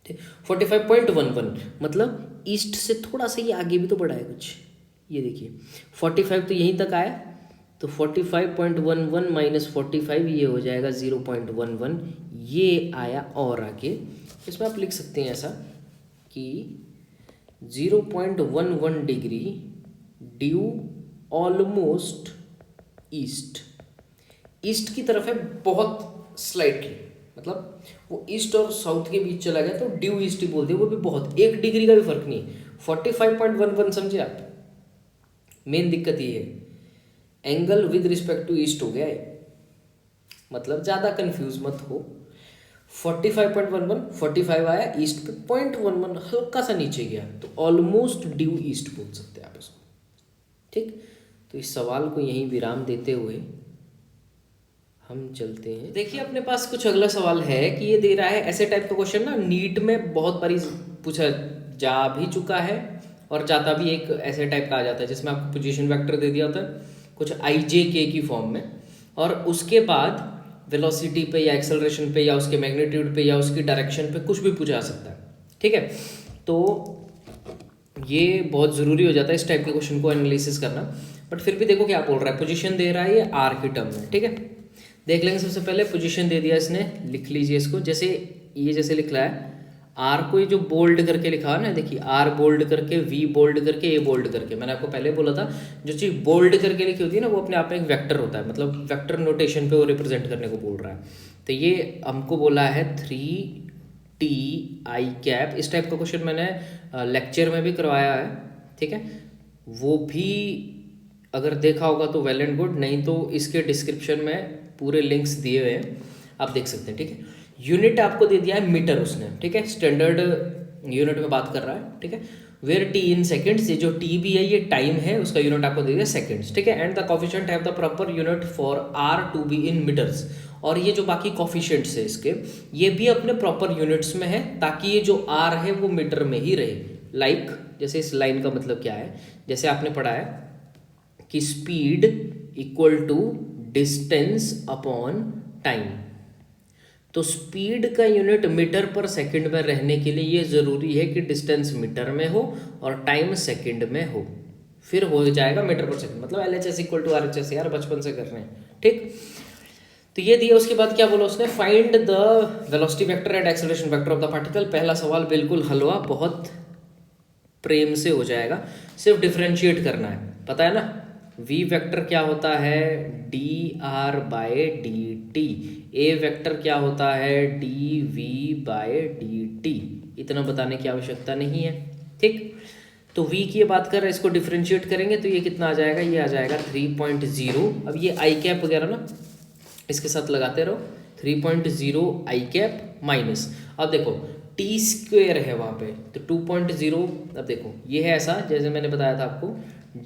ठीक। 45.11 मतलब ईस्ट से थोड़ा सा ये आगे भी तो बढ़ा है कुछ, ये देखिए 45 तो यहीं तक आया, तो 45.11 - 45 ये हो जाएगा 0.11, ये आया और आगे। इसमें आप लिख सकते हैं ऐसा कि 0.11 degree due almost east, east की तरफ है बहुत स्लाइटली, मतलब वो ईस्ट और साउथ के बीच चला गया तो ड्यू ईस्ट ही बोल दिया, वो भी बहुत, 1 डिग्री का भी फर्क नहीं है। 45.11 समझे आप, मेन दिक्कत ये है angle with respect to east हो गया है, मतलब ज़्यादा कंफ्यूज मत हो। 45.11 45 आया ईस्ट पे, 0.11 हल्का सा नीचे गया, तो ऑलमोस्ट ड्यू ईस्ट बोल सकते हैं आप इसको, ठीक। तो इस सवाल को यहीं विराम देते हुए हम चलते हैं। देखिए अपने पास कुछ अगला सवाल है कि ये दे रहा है, ऐसे टाइप का क्वेश्चन ना नीट में बहुत बारी पूछा जा भी चुका है और जाता भी एक ऐसे टाइप का आ जाता है जिसमें आपको पोजीशन वेक्टर दे दिया होता है कुछ IJK की फॉर्म में, और उसके बाद वेलोसिटी पे या एक्सेलरेशन पे या उसके मैग्नीट्यूड पे या उसकी डायरेक्शन पे कुछ भी पूछा जा सकता है, ठीक है। तो ये बहुत ज़रूरी हो जाता है इस टाइप के क्वेश्चन को एनालिसिस करना, बट फिर भी देखो क्या बोल रहा है, पोजीशन दे रहा है ये आर की टर्म में, ठीक है। देख लेंगे सबसे पहले पोजीशन दे दिया इसने, लिख लीजिए इसको, जैसे ये जैसे लिख रहा है आर को, ये जो बोल्ड करके लिखा है ना, देखिए आर बोल्ड करके, वी बोल्ड करके, ए बोल्ड करके, मैंने आपको पहले बोला था जो चीज़ बोल्ड करके लिखी होती है ना वो अपने आप में एक वेक्टर होता है, मतलब वेक्टर नोटेशन पे वो रिप्रेजेंट करने को बोल रहा है। तो ये हमको बोला है 3TI कैप, इस टाइप का क्वेश्चन मैंने लेक्चर में भी करवाया है, ठीक है। वो भी अगर देखा होगा तो वेल एंड गुड, नहीं तो इसके डिस्क्रिप्शन में पूरे लिंक्स दिए हुए हैं, आप देख सकते हैं, ठीक है। यूनिट आपको दे दिया है मीटर उसने, ठीक है, स्टैंडर्ड यूनिट में बात कर रहा है, ठीक है। वेयर टी इन सेकेंड्स, ये जो टी भी है ये टाइम है, उसका यूनिट आपको दे दिया सेकेंड्स, ठीक है। And the coefficient have the proper unit for R to be in metres, और ये जो बाकी कॉफिशिएंट्स है इसके ये भी अपने प्रॉपर यूनिट्स में है, ताकि ये जो आर है वो मीटर में ही रहे। लाइक जैसे इस लाइन का मतलब क्या है, जैसे आपने पढ़ा है कि speed equal to distance upon time, तो स्पीड का यूनिट मीटर पर सेकंड में रहने के लिए ये ज़रूरी है कि डिस्टेंस मीटर में हो और टाइम सेकंड में हो, फिर हो जाएगा मीटर पर सेकंड, मतलब LHS इक्वल टू RHS, यार बचपन से कर रहे हैं, ठीक। तो ये दिया, उसके बाद क्या बोला उसने, find the velocity vector and acceleration vector of the particle. पहला सवाल बिल्कुल हलवा, बहुत प्रेम से हो जाएगा, सिर्फ डिफ्रेंशिएट करना है, पता है ना। v वेक्टर क्या होता है dr/dt, a वेक्टर क्या होता है dv/dt, इतना बताने की आवश्यकता नहीं है, ठीक। तो v की ये बात कर रहे हैं, इसको डिफ्रेंशिएट करेंगे तो ये कितना आ जाएगा, ये आ जाएगा 3.0। अब ये आई कैप वगैरह ना इसके साथ लगाते रहो, 3.0 आई कैप माइनस, अब देखो टी स्क्वेयर है वहाँ पे तो 2.0, अब देखो ये है ऐसा जैसे मैंने बताया था आपको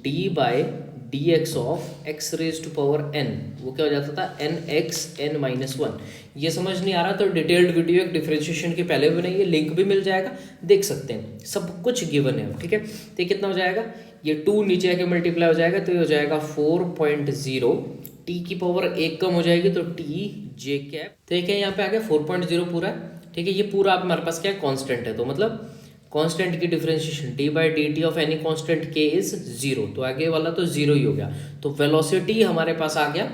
d/dt D X of X raise to power n, वो क्या हो जाता था N X N minus one. ये समझ नहीं आ रहा तो डिटेल्ड वीडियो एक डिफरेंशिएशन की पहले भी बनाइए, लिंक भी मिल जाएगा, देख सकते हैं, सब कुछ गिवन है। ठीक है, तो ये कितना हो जाएगा, ये 2 नीचे आके मल्टीप्लाई हो जाएगा तो ये हो जाएगा 4.0, टी की पावर एक कम हो जाएगी तो टी जे कैप। तो ये यहाँ पे आ गया 4.0 पूरा। ठीक है, ये पूरा आप हमारे पास क्या है, कॉन्स्टेंट है, तो मतलब कांस्टेंट की differentiation D by D T of any constant के इज जीरो, तो आगे वाला तो जीरो ही हो गया। तो वेलोसिटी हमारे पास आ गया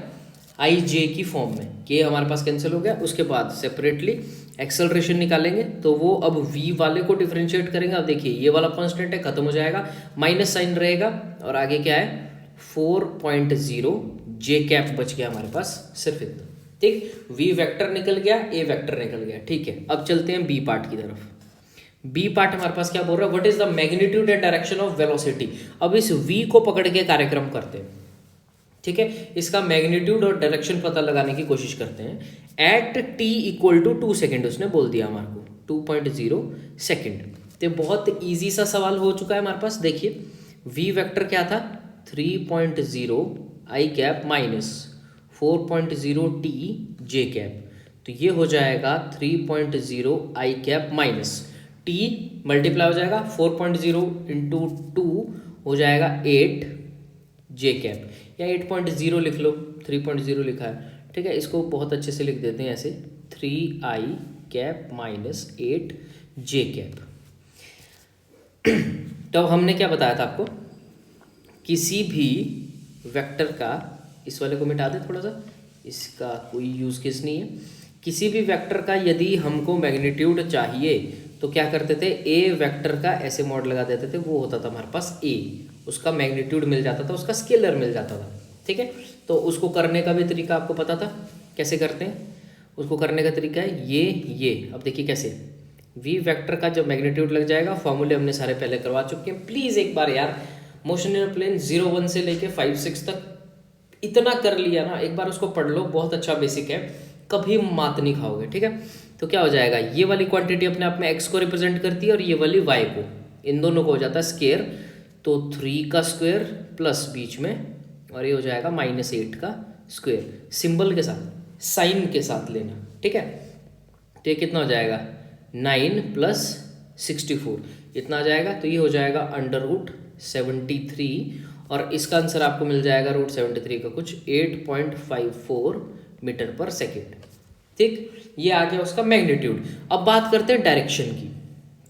आई जे की फॉर्म में, के हमारे पास कैंसिल हो गया। उसके बाद सेपरेटली एक्सेलरेशन निकालेंगे तो वो अब v वाले को डिफरेंशिएट करेंगे। अब देखिए ये वाला कांस्टेंट है, खत्म हो जाएगा, माइनस साइन रहेगा और आगे क्या है 4.0 जे कैप बच गया हमारे पास, सिर्फ इतना। ठीक, v वेक्टर निकल गया, a वेक्टर निकल गया। ठीक है, अब चलते हैं b पार्ट की तरफ। बी पार्ट हमारे पास क्या बोल रहा है, what is the magnitude and direction of velocity. अब इस v को पकड़ के कार्यक्रम करते हैं। ठीक है, इसका मैग्नीट्यूड और डायरेक्शन पता लगाने की कोशिश करते हैं। At t equal to 2 second उसने बोल दिया हमारे को, 2.0 सेकेंड। तो बहुत ईजी सा सवाल हो चुका है हमारे पास। देखिए v वेक्टर क्या था, 3.0 आई कैप माइनस 4.0 टी जे कैप, तो ये हो जाएगा 3.0 आई कैप माइनस टी मल्टीप्लाई हो जाएगा 4.0 इंटू 2 हो जाएगा 8 जे कैप, या 8.0 लिख लो, 3.0 लिखा है। ठीक है, इसको बहुत अच्छे से लिख देते हैं ऐसे, 3 आई कैप माइनस 8 जे कैप। तो हमने क्या बताया था आपको, किसी भी वेक्टर का, इस वाले को मिटा दे थोड़ा सा, इसका कोई यूज़ केस नहीं है। किसी भी वेक्टर का यदि हमको मैग्नीट्यूड चाहिए तो क्या करते थे, ए वेक्टर का ऐसे मॉड लगा देते थे, वो होता था हमारे पास ए, उसका मैग्नीट्यूड मिल जाता था, उसका स्केलर मिल जाता था। ठीक है, तो उसको करने का भी तरीका आपको पता था, कैसे करते हैं। उसको करने का तरीका है ये। अब देखिए कैसे, वी वेक्टर का जब मैग्नीट्यूड लग जाएगा, फॉर्मूले हमने सारे पहले करवा चुके हैं। प्लीज़ एक बार यार, मोशन इन प्लेन 0-1 से लेके 5-6 तक इतना कर लिया ना, एक बार उसको पढ़ लो, बहुत अच्छा बेसिक है, कभी मात नहीं खाओगे। ठीक है, तो क्या हो जाएगा, ये वाली क्वांटिटी अपने आप में x को रिप्रेजेंट करती है और ये वाली y को, इन दोनों को हो जाता है स्क्वायर, तो 3 का स्क्वायर प्लस बीच में, और ये हो जाएगा -8 का स्क्वायर, सिंबल के साथ, साइन के साथ लेना। ठीक है, तो ये कितना हो जाएगा, 9 + 64 इतना आ जाएगा, तो ये हो जाएगा √73, और इसका आंसर आपको मिल जाएगा √73 का कुछ 8.54 मीटर पर सेकेंड। ठीक, ये आ गया उसका मैग्नीट्यूड। अब बात करते हैं डायरेक्शन की।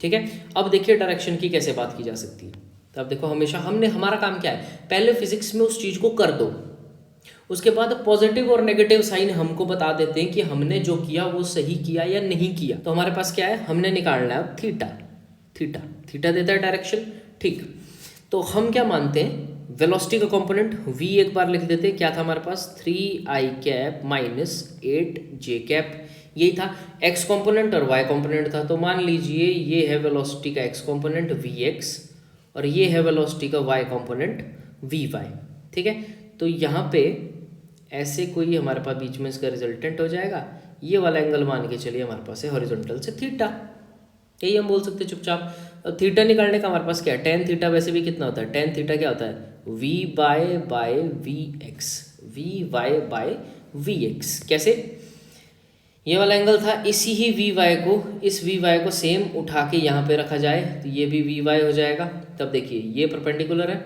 ठीक है, अब देखिए डायरेक्शन की कैसे बात की जा सकती है। तो अब देखो, हमेशा हमारा काम क्या है, पहले फिजिक्स में उस चीज़ को कर दो, उसके बाद पॉजिटिव और नेगेटिव साइन हमको बता देते हैं कि हमने जो किया वो सही किया या नहीं किया। तो हमारे पास क्या है, हमने निकालना है थीटा। थीटा देता है डायरेक्शन। ठीक, तो हम क्या मानते हैं, वेलोसिटी का कंपोनेंट v एक बार लिख देते हैं, क्या था हमारे पास, 3 आई कैप माइनस 8 जे कैप, यही था। x कंपोनेंट और y कंपोनेंट था, तो मान लीजिए ये है वेलोसिटी का x कंपोनेंट vx और ये है वेलोसिटी का y कंपोनेंट vy। ठीक है, तो यहाँ पे ऐसे कोई हमारे पास बीच में इसका रिजल्टेंट हो जाएगा, ये वाला एंगल मान के चलिए हमारे पास है हॉरिजॉन्टल से थीटा, यही हम बोल सकते हैं चुपचाप। थीटा निकालने का हमारे पास क्या है, tan थीटा वैसे भी कितना होता है, tan थीटा क्या होता है, vy x। कैसे, ये वाला एंगल था, इसी ही इस vy को सेम उठा के यहाँ पे रखा जाए तो ये भी vy हो जाएगा। तब देखिए ये परपेंडिकुलर है,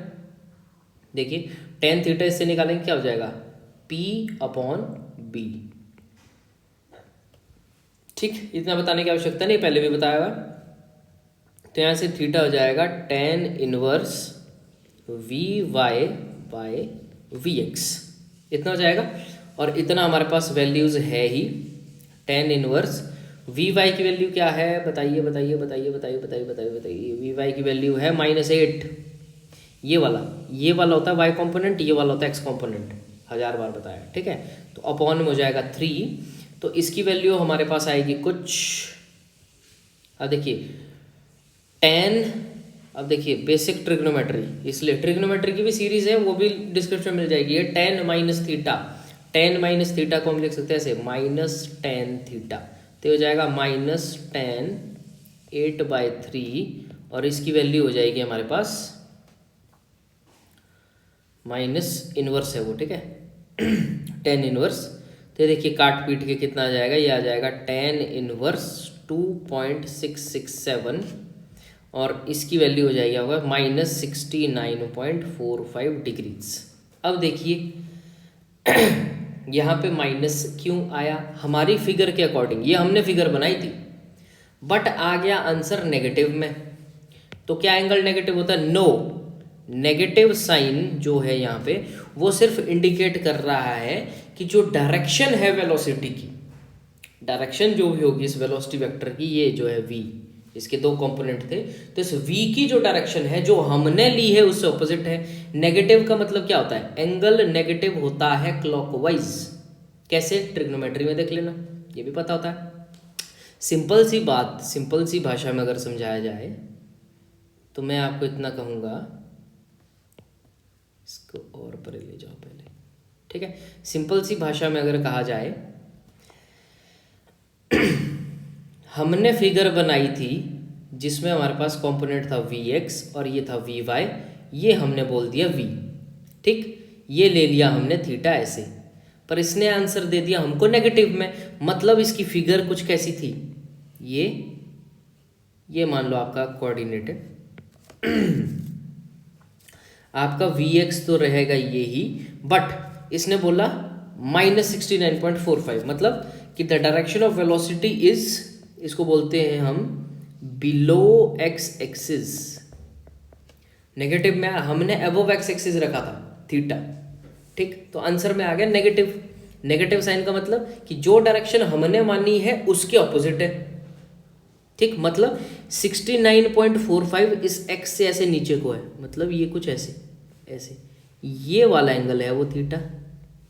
देखिए tan थीटा इससे निकालेंगे क्या हो जाएगा, p/b। ठीक, इतना बताने की आवश्यकता नहीं, पहले भी बताया हुआ। तो यहाँ से थीटा हो जाएगा tan इनवर्स vy/vx, इतना हो जाएगा। और इतना हमारे पास वैल्यूज़ है ही। tan इनवर्स vy की वैल्यू क्या है, बताइए vy की वैल्यू है -8। ये वाला होता है y कंपोनेंट, ये वाला होता है x कंपोनेंट, 1000 बार बताया। ठीक है, तो अपॉन में हो जाएगा 3, तो इसकी वैल्यू हमारे पास आएगी कुछ, अब देखिए tan, अब देखिए बेसिक ट्रिग्नोमेट्री, इसलिए ट्रिग्नोमेट्री की भी सीरीज है, वो भी डिस्क्रिप्शन मिल जाएगी। ये tan माइनस थीटा को हम लिख सकते हैं ऐसे, -tan थीटा, तो हो जाएगा -tan 8/3, और इसकी वैल्यू हो जाएगी हमारे पास माइनस इनवर्स है वो, ठीक है। टेन इनवर्स, तो ये देखिए काट पीट के कितना आ जाएगा, ये आ जाएगा टेन इनवर्स 2.667 और इसकी वैल्यू हो जाएगी होगा माइनस 69.45 डिग्रीज। अब देखिए यहाँ पे माइनस क्यों आया, हमारी फिगर के अकॉर्डिंग, ये हमने फिगर बनाई थी बट आ गया आंसर नेगेटिव में। तो क्या एंगल नेगेटिव होता है? नो, नेगेटिव साइन जो है यहाँ पे वो सिर्फ इंडिकेट कर रहा है कि जो डायरेक्शन है वेलोसिटी की, डायरेक्शन जो भी होगी इस वेलोसिटी वेक्टर की, ये जो है v, इसके दो कंपोनेंट थे, तो इस v की जो डायरेक्शन है जो हमने ली है उससे ऑपोजिट है। नेगेटिव का मतलब क्या होता है? एंगल नेगेटिव होता है क्लॉकवाइज। कैसे? ट्रिग्नोमेट्री में देख लेना, ये भी पता होता है। सिंपल सी बात, सिंपल सी भाषा में अगर समझाया जाए तो मैं आपको इतना कहूँगा, इसको और परे ले जाओ पहले, ठीक है। सिंपल सी भाषा में अगर कहा जाए, हमने फिगर बनाई थी जिसमें हमारे पास कंपोनेंट था Vx और ये था Vy, ये हमने बोल दिया v, ठीक। ये ले लिया हमने थीटा ऐसे, पर इसने आंसर दे दिया हमको नेगेटिव में, मतलब इसकी फिगर कुछ कैसी थी, ये मान लो आपका कोऑर्डिनेट है। आपका Vx तो रहेगा ये ही, बट इसने बोला माइनस 69.45, मतलब कि the direction of velocity is, इसको बोलते हैं हम बिलो एक्स एक्सिस। नेगेटिव में हमने अबव एक्स एक्सिस रखा था थीटा, ठीक, तो आंसर में आ गया नेगेटिव। नेगेटिव साइन का मतलब कि जो डायरेक्शन हमने मानी है उसके ऑपोजिट है, ठीक। मतलब 69.45 इस एक्स से ऐसे नीचे को है, मतलब ये कुछ ऐसे ऐसे, ये वाला एंगल है वो थीटा,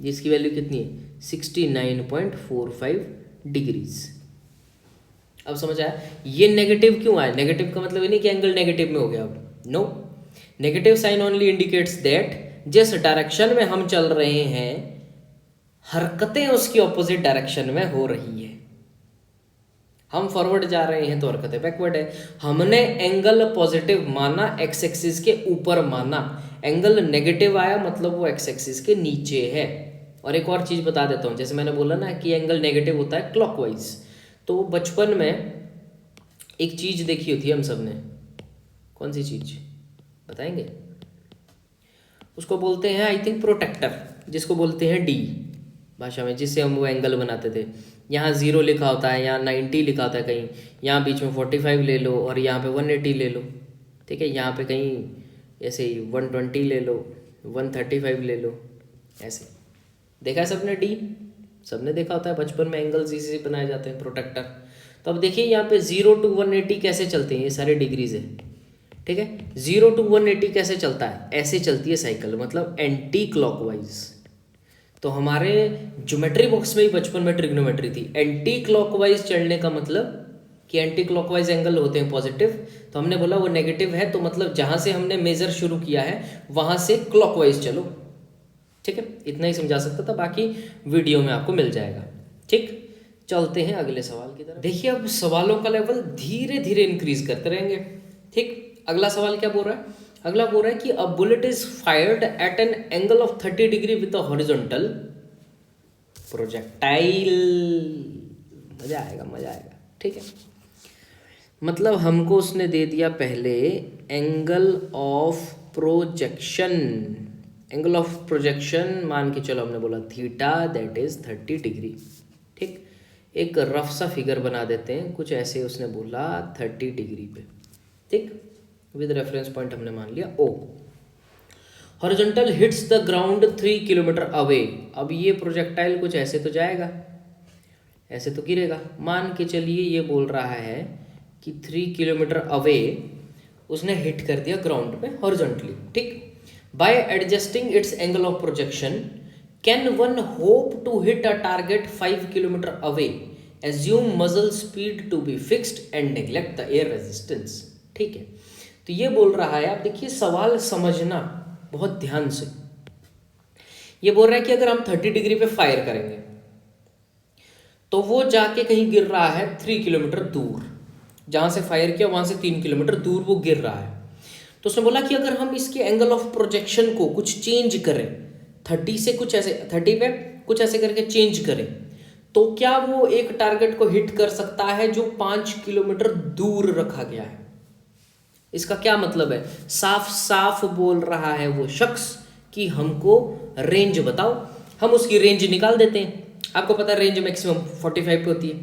जिसकी वैल्यू कितनी है 69.45 डिग्रीज। अब समझ आया ये नेगेटिव क्यों आया? नेगेटिव का मतलब ये नहीं कि एंगल नेगेटिव में हो गया, अब no, negative sign only indicates that जिस डायरेक्शन में हम चल रहे हैं हरकतें उसकी ऑपोजिट डायरेक्शन में हो रही है। हम फॉरवर्ड जा रहे हैं तो हरकतें बैकवर्ड है। हमने एंगल पॉजिटिव माना, एक्स एक्सिस के ऊपर माना, एंगल नेगेटिव आया मतलब वो एक्स एक्सिस के नीचे है। और एक और चीज़ बता देता हूँ, जैसे मैंने बोला ना कि एंगल नेगेटिव होता है क्लॉकवाइज, तो बचपन में एक चीज़ देखी होती है हम सब ने, कौन सी चीज़ बताएंगे? उसको बोलते हैं आई थिंक प्रोटेक्टर, जिसको बोलते हैं डी भाषा में, जिससे हम वो एंगल बनाते थे। यहाँ 0 लिखा होता है, यहाँ 90 लिखा होता है कहीं, यहाँ बीच में 45 ले लो और यहाँ पे 180 ले लो, ठीक है। यहाँ पे कहीं ऐसे ही 120 ले लो, 135 ले लो, ऐसे देखा है सबने डी, सबने देखा होता है बचपन में एंगल्स इसी से बनाए जाते हैं, प्रोटेक्टर। तो अब देखिए यहाँ पे 0 to 180 कैसे चलते हैं, ये सारे डिग्रीज है, ठीक है। 0 to 180 कैसे चलता है? ऐसे चलती है साइकिल, मतलब एंटी क्लॉकवाइज। तो हमारे ज्योमेट्री बॉक्स में ही बचपन में ट्रिग्नोमेट्री थी, एंटी क्लॉकवाइज चलने का मतलब कि एंटी क्लॉकवाइज एंगल होते हैं पॉजिटिव, तो हमने बोला वो नेगेटिव है, तो मतलब जहाँ से हमने मेजर शुरू किया है वहाँ से क्लॉकवाइज चलो, ठीक है। इतना ही समझा सकता था, बाकी वीडियो में आपको मिल जाएगा, ठीक। चलते हैं अगले सवाल की तरफ। देखिए अब सवालों का लेवल धीरे धीरे इंक्रीज करते रहेंगे, ठीक। अगला सवाल क्या बोल रहा है? अगला बोल रहा है कि a bullet is fired eight an angle of 30 degree with a horizontal projectile. मजा आएगा, मजा आएगा, ठीक है। मतलब हमको उसने दे दिया पहले angle of projection, angle of projection मान के चलो, हमने बोला थीटा दैट इज 30 डिग्री, ठीक। एक रफ सा फिगर बना देते हैं, कुछ ऐसे उसने बोला 30 डिग्री पे, ठीक, विद रेफरेंस पॉइंट हमने मान लिया O। Horizontal hits the ground 3 kilometre away. अब ये प्रोजेक्टाइल कुछ ऐसे तो जाएगा, ऐसे तो गिरेगा, मान के चलिए ये बोल रहा है कि 3 किलोमीटर अवे उसने हिट कर दिया ग्राउंड पे हॉरिजॉन्टली, ठीक। By adjusting its angle of projection can one hope to hit a target 5 kilometre away, assume muzzle speed to be fixed and neglect the air resistance, ठीक है। तो ये बोल रहा है, आप देखिए सवाल समझना बहुत ध्यान से। ये बोल रहा है कि अगर हम 30 डिग्री पे फायर करेंगे तो वो जाके कहीं गिर रहा है 3 किलोमीटर दूर, जहां से फायर किया वहां से 3 किलोमीटर दूर वो गिर रहा है। तो उसने बोला कि अगर हम इसके एंगल ऑफ प्रोजेक्शन को कुछ चेंज करें 30 से कुछ ऐसे 30 पे कुछ ऐसे करके चेंज करें तो क्या वो एक टारगेट को हिट कर सकता है जो 5 किलोमीटर दूर रखा गया है। इसका क्या मतलब है, साफ साफ बोल रहा है वो शख्स कि हमको रेंज बताओ, हम उसकी रेंज निकाल देते हैं। आपको पता है रेंज मैक्सिमम 45 पे होती है,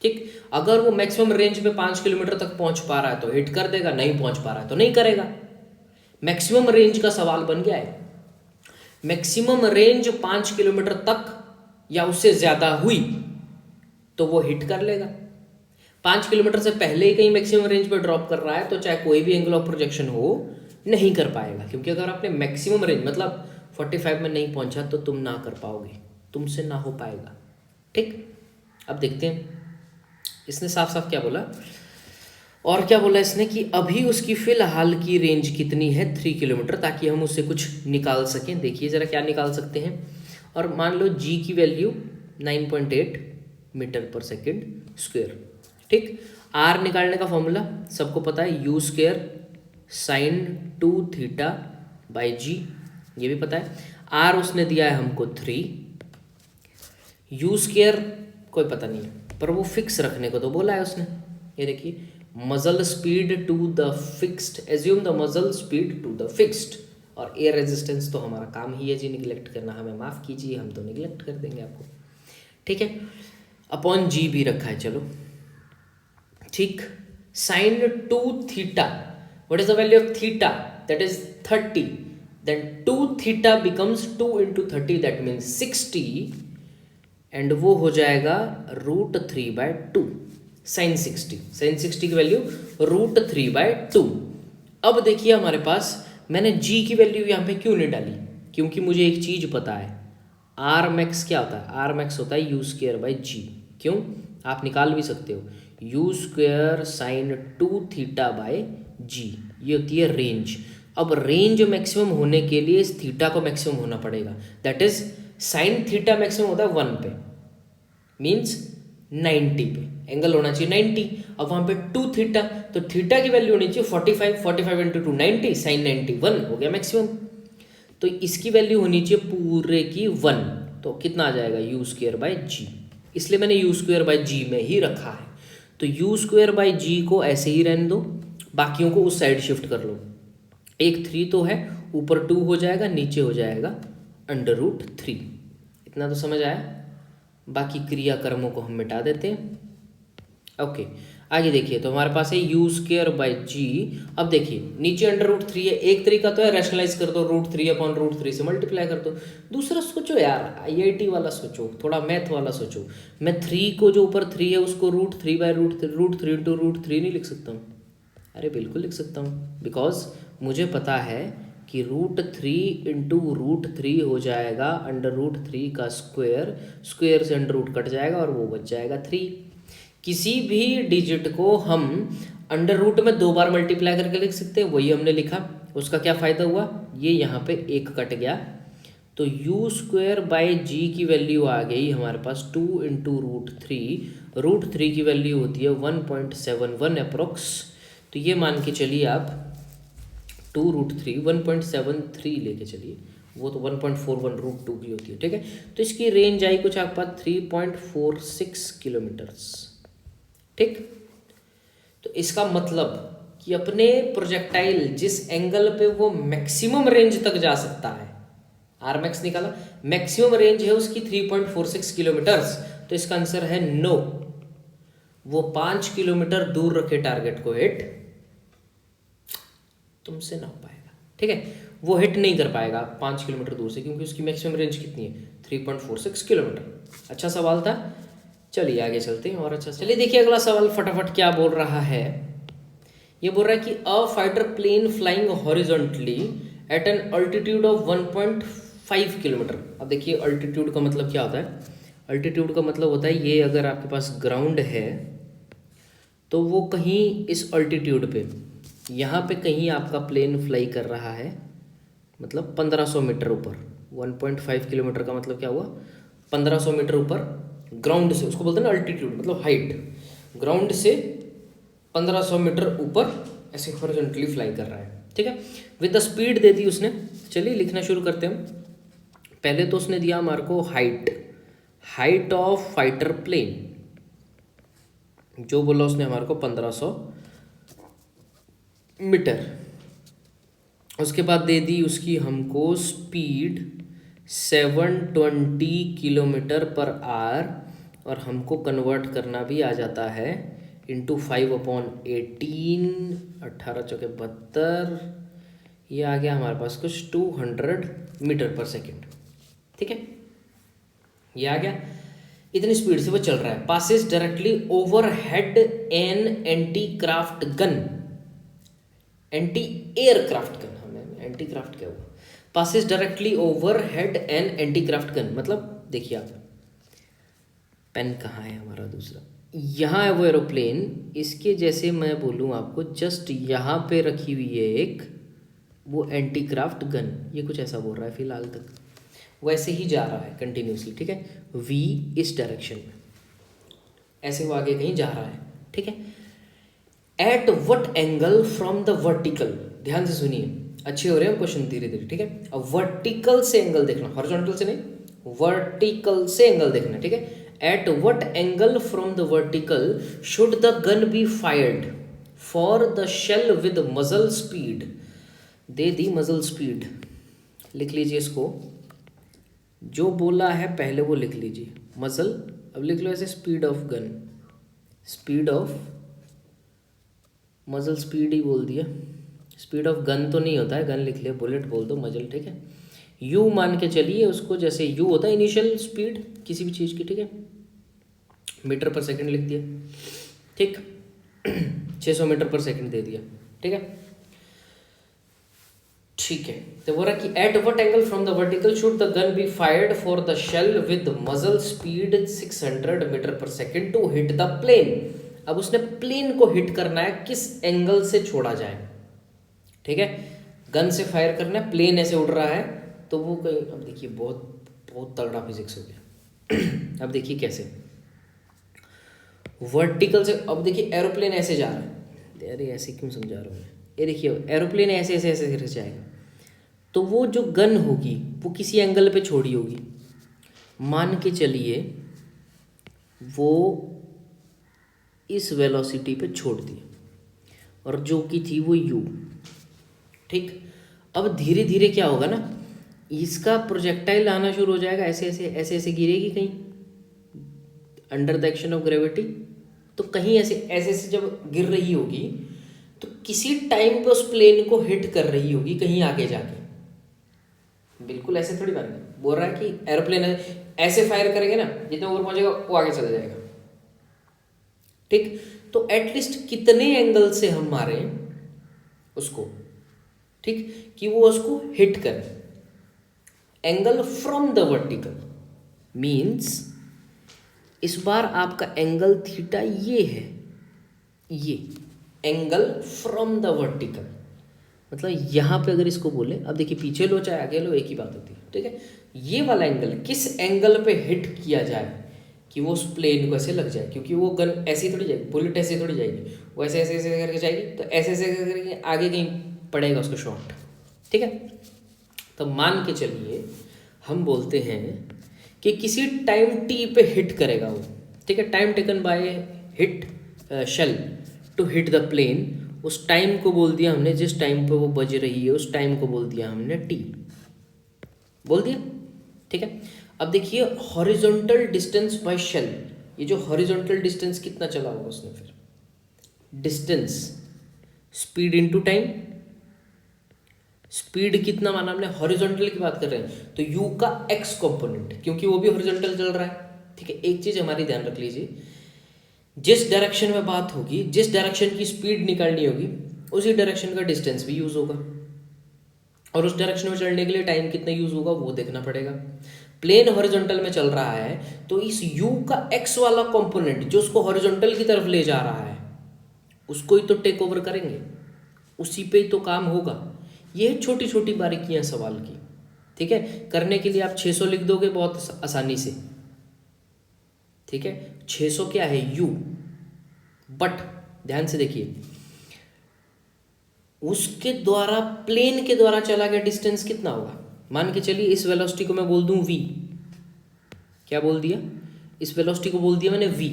ठीक। अगर वो मैक्सिमम रेंज पे 5 किलोमीटर तक पहुंच पा रहा है तो हिट कर देगा, नहीं पहुंच पा रहा है तो नहीं करेगा। मैक्सिमम रेंज का सवाल बन गया है। मैक्सिमम रेंज 5 किलोमीटर तक या उससे ज्यादा हुई तो वो हिट कर लेगा। 5 किलोमीटर से पहले ही कहीं मैक्सिमम रेंज पे ड्रॉप कर रहा है तो चाहे कोई भी एंगल ऑफ प्रोजेक्शन हो नहीं कर पाएगा, क्योंकि अगर आपने मैक्सिमम रेंज मतलब 45 में नहीं पहुंचा तो तुम ना कर पाओगे, तुमसे ना हो पाएगा, ठीक। अब देखते हैं इसने साफ साफ क्या बोला। और क्या बोला इसने कि अभी उसकी फिलहाल की रेंज कितनी है 3 किलोमीटर, ताकि हम उससे कुछ निकाल सकें। देखिए ज़रा क्या निकाल सकते हैं। और मान लो जी की value 9.8 metre per second square, ठीक। आर निकालने का फॉर्मूला सबको पता है, U square sine 2 theta by G, ये भी पता है। आर उसने दिया है हमको 3, यू स्क्वेयर कोई पता नहीं है पर वो फिक्स रखने को तो बोला है उसने। ये देखिए muzzle speed to the fixed, assume the muzzle speed to the fixed. और एयर रेजिस्टेंस तो हमारा काम ही है जी निगलेक्ट करना, हमें माफ़ कीजिए, हम तो निगलेक्ट कर देंगे आपको, ठीक है। अपॉन जी भी रखा है, चलो ठीक। Sine 2 theta, what is the value of theta, that is 30, then 2 theta becomes 2 into 30 that means 60 and वो हो जाएगा √3/2 साइन 60। साइन 60 की वैल्यू √3/2। अब देखिए हमारे पास मैंने जी की वैल्यू यहाँ पे क्यों नहीं डाली, क्योंकि मुझे एक चीज़ पता है, आर मैक्स क्या होता है, आर मैक्स होता है यू स्क्वेयर बाई जी। क्यों, आप निकाल भी सकते हो, U square sine 2 theta by G, ये होती है रेंज। अब रेंज मैक्सिमम होने के लिए इस थीटा को मैक्सिमम होना पड़ेगा, that is sine theta maximum होता है 1 पे, मीन्स 90 पे एंगल होना चाहिए 90। अब वहाँ पे 2 थीटा, तो थीटा की वैल्यू होनी चाहिए 45, 45 इंटू 2 90, साइन 91 हो गया मैक्सिमम। तो इसकी वैल्यू होनी चाहिए पूरे की 1, तो कितना आ जाएगा यू स्क्वेयर बाई जी, इसलिए मैंने यू स्क्वेयर बाई जी में ही रखा है। तो यू स्क्वेयर बाई जी को ऐसे ही रहने दो, बाकियों को उस साइड शिफ्ट कर लो। एक 3 तो है, ऊपर 2 हो जाएगा, नीचे हो जाएगा √3। इतना तो समझ आया, बाकी क्रिया कर्मों को हम मिटा देते हैं। ओके आगे देखिए, तो हमारे पास है यू स्क्वेयर बाई जी। अब देखिए नीचे √3 है, एक तरीका तो है रैशनलाइज कर दो, √3/√3 से मल्टीप्लाई कर दो। दूसरा सोचो यार, IIT वाला सोचो, थोड़ा मैथ वाला सोचो। मैं 3 को जो ऊपर 3 है उसको √3/√3 इंटू √3 नहीं लिख सकता हूँ? अरे बिल्कुल लिख सकता हूँ, बिकॉज मुझे पता है कि √3 इंटू √3 हो जाएगा √3 का स्क्वायर, स्क्वायर से अंडर कट जाएगा और वो बच जाएगा 3। किसी भी डिजिट को हम अंडर रूट में 2 बार मल्टीप्लाई करके लिख सकते हैं, वही हमने लिखा। उसका क्या फ़ायदा हुआ, ये यहाँ पे 1 कट गया, तो यू स्क्वायर बाई जी की वैल्यू आ गई हमारे पास 2 इंटू √3 की वैल्यू होती है 1.71 अप्रोक्स। तो ये मान के चलिए आप 2√3 1.73 लेके चलिए, वो तो 1.41 √2 की होती है, ठीक है। तो इसकी रेंज आई कुछ आपके पास 3.46 किलोमीटर्स, ठीक। तो इसका मतलब कि अपने प्रोजेक्टाइल जिस एंगल पे वो मैक्सिमम रेंज तक जा सकता है, आर मैक्स निकाला, मैक्सिमम रेंज है उसकी 3.46 किलोमीटर्स, तो इसका आंसर है नो। वो 5 किलोमीटर दूर रखे टारगेट को हिट तुमसे ना हो पाएगा, ठीक है। वो हिट नहीं कर पाएगा 5 किलोमीटर दूर से, क्योंकि उसकी मैक्सिमम रेंज कितनी है 3.46 किलोमीटर। अच्छा सवाल था, चलिए आगे चलते हैं और अच्छा। चलिए देखिए अगला सवाल फटाफट क्या बोल रहा है। ये बोल रहा है कि a fighter plane flying horizontally at an altitude of 1.5 kilometre. अब देखिए अल्टीट्यूड का मतलब क्या होता है, अल्टीट्यूड का मतलब होता है ये अगर आपके पास ग्राउंड है तो वो कहीं इस अल्टीट्यूड पे, यहाँ पे कहीं आपका प्लेन फ्लाई कर रहा है, मतलब 1500 मीटर ऊपर। 1.5 किलोमीटर का मतलब क्या हुआ, 1500 मीटर ऊपर ग्राउंड से, उसको बोलते हैं ना अल्टीट्यूड मतलब हाइट, ग्राउंड से 1500 मीटर ऊपर ऐसे हॉरिजॉन्टली फ्लाई कर रहा है, ठीक है। विद द स्पीड दे दी उसने। चलिए लिखना शुरू करते हैं हम। पहले तो उसने दिया हमारे को हाइट ऑफ फाइटर प्लेन, जो बोला उसने हमारे को 1500 मीटर। उसके बाद दे दी उसकी हमको स्पीड 720 किलोमीटर पर आवर, और हमको कन्वर्ट करना भी आ जाता है इंटू 5/18, 18×4 = 72। ये आ गया हमारे पास कुछ 200 मीटर पर सेकेंड, ठीक है। ये आ गया, इतनी स्पीड से वो चल रहा है। Passes directly over head an anti craft gun, anti aircraft gun, हमें एंटी क्राफ्ट क्या हुआ। Passes directly over head an anti craft gun, मतलब देखिए आप, पेन कहाँ है हमारा दूसरा, यहाँ है वो एरोप्लेन। इसके जैसे मैं बोलूँ आपको, जस्ट यहाँ पे रखी हुई है एक वो एंटी क्राफ्ट गन, ये कुछ ऐसा बोल रहा है फिलहाल तक। वैसे ही जा रहा है कंटिन्यूसली, ठीक है। वी इस डायरेक्शन में, ऐसे वो आगे कहीं जा रहा है, ठीक है। At what angle from the vertical, ध्यान से सुनिए, अच्छे हो रहे हैं क्वेश्चन धीरे धीरे, ठीक है। अब वर्टिकल से एंगल देखना, हॉरिजॉन्टल से नहीं, वर्टिकल से एंगल देखना, ठीक है। At what angle from the vertical should the gun be fired for the shell with muzzle speed, दे दी मजल स्पीड। लिख लीजिए इसको, जो बोला है पहले वो लिख लीजिए, मजल, अब लिख लो ऐसे speed of gun, speed of, मजल स्पीड ही बोल दिया, स्पीड ऑफ गन तो नहीं होता है, गन लिख लिया, बुलेट बोल दो, मजल, ठीक है। यू मान के चलिए उसको, जैसे यू होता है इनिशियल स्पीड किसी भी चीज़ की, ठीक है। मीटर पर सेकंड लिख दिया, ठीक। 600 मीटर पर सेकंड दे दिया, ठीक है। ठीक है, तो बोल रहा कि at what angle from the vertical should the gun be fired for the shell with muzzle speed 600 metre पर second to hit the plane. अब उसने प्लेन को हिट करना है, किस एंगल से छोड़ा जाए, ठीक है। गन से फायर करना है, प्लेन ऐसे उड़ रहा है, तो वो कहीं, अब देखिए बहुत बहुत तगड़ा फिजिक्स हो गया। अब देखिए कैसे वर्टिकल से, अब देखिए एरोप्लेन ऐसे जा रहा है, अरे ऐसे क्यों समझा रहा हूँ मैं, ये देखिए एरोप्लेन ऐसे ऐसे ऐसे ऐसे जाएगा, तो वो जो गन होगी वो किसी एंगल पे छोड़ी होगी, मान के चलिए वो इस वेलोसिटी पे छोड़ दी, और जो की थी वो u, ठीक। अब धीरे धीरे क्या होगा ना, इसका प्रोजेक्टाइल आना शुरू हो जाएगा, ऐसे ऐसे ऐसे ऐसे गिरेगी कहीं under the action of gravity, तो कहीं ऐसे ऐसे ऐसे जब गिर रही होगी तो किसी टाइम पे उस प्लेन को हिट कर रही होगी कहीं आगे जाके। बिल्कुल ऐसे थोड़ी बात है, बोल रहा है कि एरोप्लेन ऐसे फायर करेंगे ना, जितना ऊपर पहुंचेगा वो आगे चला जाएगा, ठीक। तो एटलीस्ट कितने एंगल से हम मारें उसको, ठीक, कि वो उसको हिट करे। Angle from the vertical means इस बार आपका एंगल थीटा ये है, ये एंगल फ्रॉम द वर्टिकल, मतलब यहाँ पे अगर इसको बोले, अब देखिए पीछे लो चाहे आगे लो एक ही बात होती है, ठीक है। ये वाला एंगल किस एंगल पे हिट किया जाए कि वो उस प्लेन को ऐसे लग जाए, क्योंकि वो गन ऐसी थोड़ी जाएगी, बुलेट ऐसे थोड़ी जाएगी, वो ऐसे ऐसे ऐसे करके जाएगी, तो ऐसे ऐसे करके आगे कहीं पड़ेगा उसको शॉट, ठीक है। तो मान के चलिए हम बोलते हैं कि किसी टाइम टी पे हिट करेगा वो, ठीक है। Time taken by hit shell to hit the plane, उस टाइम को बोल दिया हमने, जिस टाइम पे वो बज रही है उस टाइम को बोल दिया हमने टी, बोल दिया, ठीक है। अब देखिए हॉरिजॉन्टल डिस्टेंस बाय शेल, ये जो हॉरिजॉन्टल डिस्टेंस कितना चला होगा उसने, फिर distance speed into time, speed कितना माना हमने, हॉरिजॉन्टल की बात कर रहे हैं तो u का x कंपोनेंट, क्योंकि वो भी हॉरिजॉन्टल चल रहा है, ठीक है। एक चीज हमारी ध्यान रख लीजिए, जिस डायरेक्शन में बात होगी, जिस डायरेक्शन की स्पीड निकालनी होगी, उसी डायरेक्शन का डिस्टेंस भी यूज होगा, और उस डायरेक्शन में चलने के लिए टाइम कितना यूज होगा वो देखना पड़ेगा। प्लेन हॉरिजॉन्टल में चल रहा है तो इस u का x वाला कंपोनेंट जो उसको हॉरिजॉन्टल की तरफ ले जा रहा है उसको ही तो टेक ओवर करेंगे, उसी पे ही तो काम होगा। ये छोटी छोटी बारीकियां सवाल की, ठीक है। करने के लिए आप 600 लिख दोगे बहुत आसानी से, ठीक है। 600 क्या है u, बट ध्यान से देखिए उसके द्वारा प्लेन के द्वारा चला गया डिस्टेंस कितना होगा। मान के चलिए इस वेलोसिटी को मैं बोल दूं v, क्या बोल दिया, इस वेलोसिटी को बोल दिया मैंने v,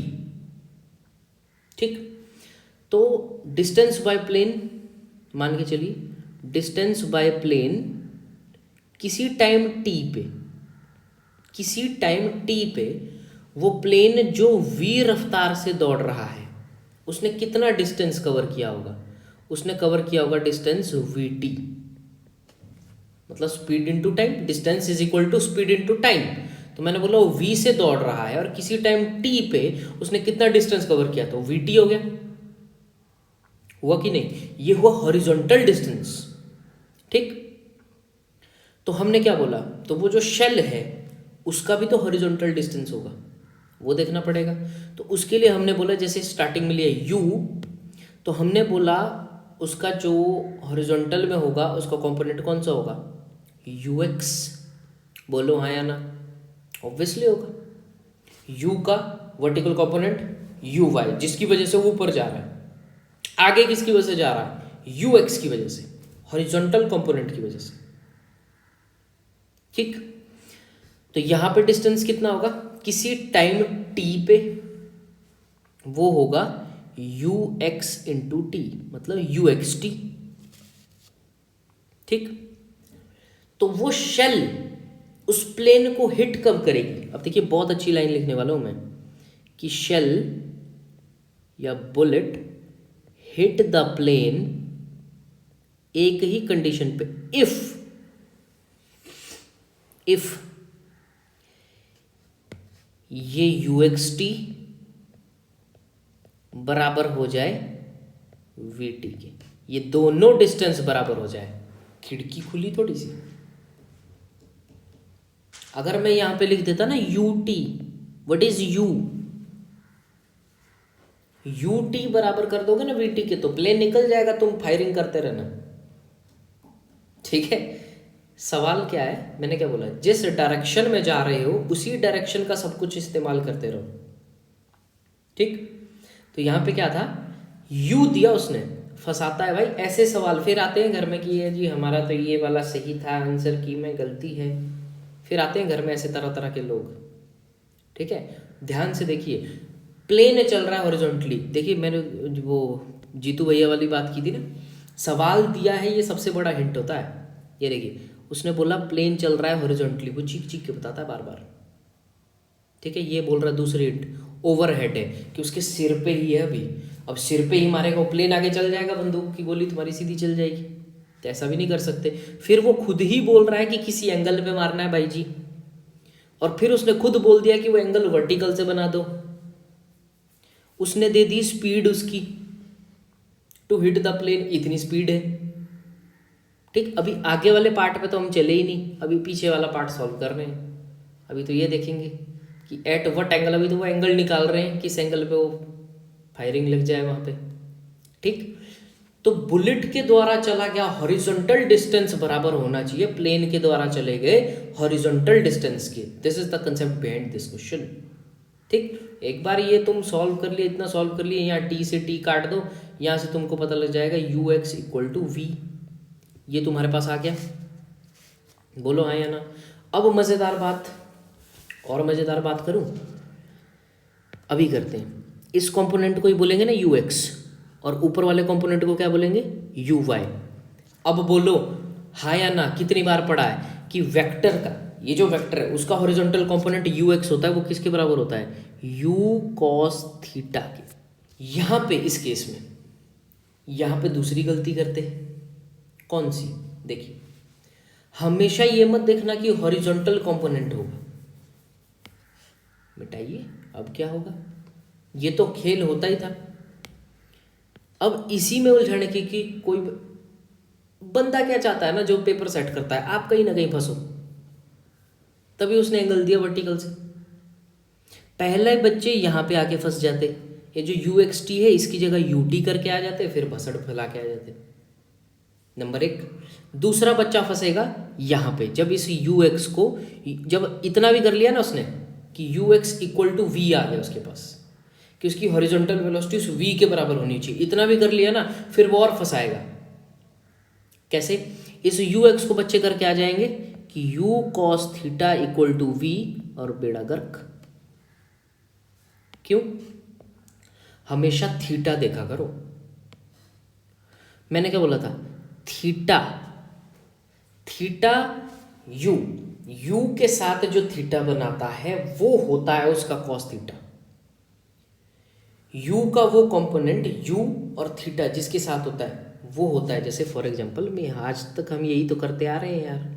ठीक। तो डिस्टेंस बाय प्लेन, मान के चलिए डिस्टेंस बाय प्लेन किसी टाइम t पे, किसी टाइम t पे वो प्लेन जो v रफ्तार से दौड़ रहा है उसने कितना डिस्टेंस कवर किया होगा, उसने कवर किया होगा डिस्टेंस vt, मतलब speed into time, distance is equal to speed into time. तो मैंने बोला वो v से दौड़ रहा है और किसी टाइम t पे उसने कितना डिस्टेंस कवर किया, तो vt हो गया, हुआ कि नहीं, ये हुआ हॉरिजॉन्टल डिस्टेंस, ठीक। तो हमने क्या बोला, तो वो जो शेल है उसका भी तो हॉरिजॉन्टल डिस्टेंस होगा, वो देखना पड़ेगा। तो उसके लिए हमने बोला जैसे स्टार्टिंग में लिया u, तो हमने बोला उसका जो हॉरिजॉन्टल में होगा उसका कंपोनेंट कौन सा होगा, ux, बोलो हाँ या ना, ऑब्वियसली होगा। u का वर्टिकल कंपोनेंट uy, जिसकी वजह से वो ऊपर जा रहा है, आगे किसकी वजह से जा रहा है, ux की वजह से, हॉरिजॉन्टल कंपोनेंट की वजह से, ठीक। तो यहां पे डिस्टेंस कितना होगा, किसी टाइम t पे वो होगा ux इंटू टी, मतलब uxt, ठीक। तो वो शेल उस प्लेन को हिट कब करेगी, अब देखिए बहुत अच्छी लाइन लिखने वाला हूं मैं, कि शेल या बुलेट हिट द प्लेन एक ही कंडीशन पे, इफ ये uxt बराबर हो जाए vt के, ये दोनों डिस्टेंस बराबर हो जाए। खिड़की खुली थोड़ी सी, अगर मैं यहां पे लिख देता ना ut, व्हाट इज ut बराबर कर दोगे ना vt के, तो प्लेन निकल जाएगा, तुम फायरिंग करते रहना, ठीक है। सवाल क्या है, मैंने क्या बोला, जिस डायरेक्शन में जा रहे हो उसी डायरेक्शन का सब कुछ इस्तेमाल करते रहो, ठीक। तो यहां पे क्या था, u दिया उसने, फंसाता है भाई, ऐसे सवाल फिर आते हैं घर में कि ये जी हमारा तो ये वाला सही था आंसर की में गलती है, फिर आते हैं घर में ऐसे तरह तरह के लोग, ठीक है। ध्यान से देखिए, प्लेन चल रहा है हॉरिजॉन्टली, देखिए मैंने वो जीतू भैया वाली बात की थी ना, सवाल दिया है, ये सबसे बड़ा हिंट होता है। ये देखिए उसने बोला प्लेन चल रहा है हॉरिजॉन्टली, वो चीख चीख के बताता है बार बार, ठीक है। ये बोल रहा है दूसरी हिंट, ओवरहेड है, कि उसके सिर पे ही है अभी, अब सिर पे ही मारेगा वो प्लेन आगे चल जाएगा, बंदूक की गोली तुम्हारी सीधी चल जाएगी, तो ऐसा भी नहीं कर सकते। फिर वो खुद ही बोल रहा है कि किसी एंगल पे मारना है भाई जी, और फिर उसने खुद बोल दिया कि वो एंगल वर्टिकल से बना दो, उसने दे दी स्पीड उसकी टू हिट द प्लेन, इतनी स्पीड है, ठीक। अभी आगे वाले पार्ट पे तो हम चले ही नहीं, अभी पीछे वाला पार्ट सॉल्व कर रहे हैं, अभी तो ये देखेंगे कि एट व्हाट एंगल, अभी तो वो एंगल निकाल रहे हैं किस एंगल पे वो फायरिंग लग जाए वहां पे, ठीक। तो बुलेट के द्वारा चला गया हॉरिजॉन्टल डिस्टेंस बराबर होना चाहिए प्लेन के द्वारा चले गए हॉरिजॉन्टल डिस्टेंस के। This is the concept behind this question, ठीक। एक बार ये तुम सॉल्व कर लिए, इतना सॉल्व कर लिए, यहाँ टी से टी काट दो, यहाँ से तुमको पता लग जाएगा ux इक्वल टू वी, ये तुम्हारे पास आ गया, बोलो हाँ या ना। अब मज़ेदार बात, और मज़ेदार बात करूं, अभी करते हैं, इस कंपोनेंट को ही बोलेंगे ना ux, और ऊपर वाले कंपोनेंट को क्या बोलेंगे uy। अब बोलो हाँ या ना, कितनी बार पढ़ा है कि वेक्टर का, ये जो वेक्टर है उसका हॉरिजॉन्टल कंपोनेंट ux होता है, वो किसके बराबर होता है, u cos थीटा के। यहाँ पे इस केस में यहाँ पे दूसरी गलती करते हैं, कौन सी, देखिए हमेशा ये मत देखना कि हॉरिजॉन्टल कंपोनेंट होगा, मिटाइए, अब क्या होगा, ये तो खेल होता ही था। अब इसी में उलझाने की कि कोई बंदा क्या चाहता है ना, जो पेपर सेट करता है, आप कहीं ना कहीं फंसो, तभी उसने एंगल दिया वर्टिकल से। पहले बच्चे यहाँ पे आके फंस जाते, ये जो uxt है इसकी जगह ut करके आ जाते, फिर भसड़ फैला के आ जाते, नंबर एक। दूसरा बच्चा फंसेगा यहाँ पे, जब इस ux को, जब इतना भी कर लिया ना उसने कि ux इक्वल टू वी आ गया उसके पास, कि उसकी हॉरिजॉन्टल वेलोसिटी उस v के बराबर होनी चाहिए, इतना भी कर लिया ना, फिर वो और फंसाएगा कैसे? इस यू एक्स को बच्चे करके आ जाएंगे कि U cos theta equal to V और बेड़ा गर्क। क्यों? हमेशा थीटा देखा करो। मैंने क्या बोला था? थीटा, थीटा यू, यू के साथ जो थीटा बनाता है वो होता है उसका कॉस थीटा। यू का वो कंपोनेंट यू और थीटा जिसके साथ होता है वो होता है, जैसे फॉर एग्जांपल में आज तक हम यही तो करते आ रहे हैं यार।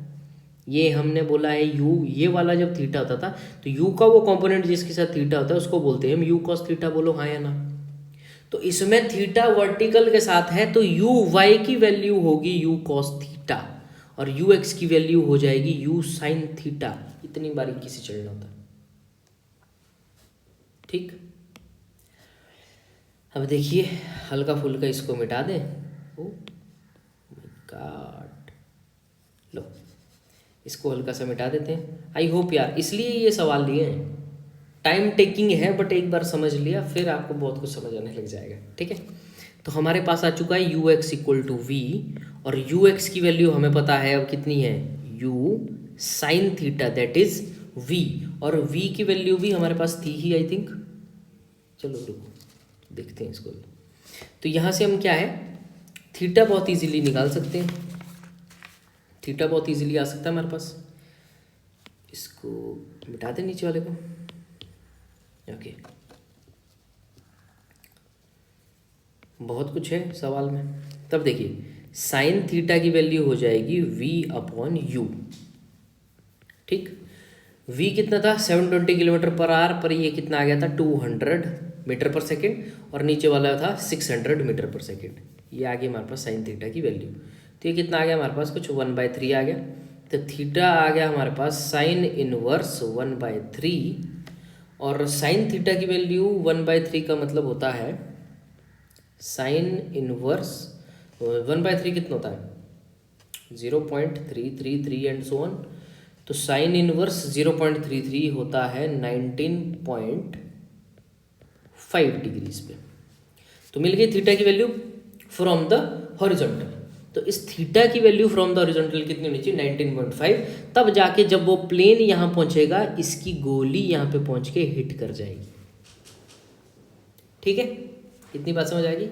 ये हमने बोला है यू, ये वाला जब थीटा होता था तो यू का वो कंपोनेंट जिसके साथ थीटा होता है उसको बोलते हैं हम यू कॉस थीटा। बोलो हाँ या ना? तो इसमें थीटा वर्टिकल के साथ है तो यू वाई की वैल्यू होगी यू कॉस थीटा और यू एक्स की वैल्यू हो जाएगी यू साइन थीटा। इतनी बारीकी से चलना होता है, ठीक? अब देखिए हल्का फुल्का इसको मिटा दें। ओ माय गॉड, लो इसको हल्का सा मिटा देते हैं। आई होप यार, इसलिए ये सवाल लिए हैं, टाइम टेकिंग है बट एक बार समझ लिया फिर आपको बहुत कुछ समझ आने लग जाएगा, ठीक है? तो हमारे पास आ चुका है U X equal to V और यू एक्स की वैल्यू हमें पता है अब कितनी है, U sine theta that is V, और वी की वैल्यू भी हमारे पास थी ही आई थिंक। चलो रुको देखते हैं इसको। तो यहाँ से हम क्या है, थीटा बहुत इजीली निकाल सकते हैं, थीटा बहुत इजीली आ सकता है हमारे पास। इसको मिटा दें नीचे वाले को, ओके। बहुत कुछ है सवाल में। तब देखिए साइन थीटा की वैल्यू हो जाएगी v अपॉन यू, ठीक? v कितना था 720 किलोमीटर पर आवर, पर ये कितना आ गया था 200 मीटर पर सेकेंड, और नीचे वाला था 600 मीटर पर सेकेंड। ये आ गया हमारे पास साइन थीटा की वैल्यू। तो ये कितना आ गया हमारे पास, कुछ 1/3 आ गया। तो थीटा आ गया हमारे पास साइन इनवर्स 1/3, और साइन थीटा की वैल्यू 1/3 का मतलब होता है साइन इनवर्स 1/3 कितना होता है 0.333 एंड सो ऑन। तो साइन इनवर्स 0.33 होता है 19.5 डिग्रीज पे। तो मिल गई थीटा की वैल्यू फ्रॉम द हॉरिजॉन्टल। तो इस थीटा की वैल्यू फ्रॉम द हॉरिजॉन्टल कितनी होनी चाहिए 19.5, तब जाके जब वो प्लेन यहाँ पहुंचेगा इसकी गोली यहाँ पे पहुंच के हिट कर जाएगी, ठीक है? इतनी बात समझ आएगी।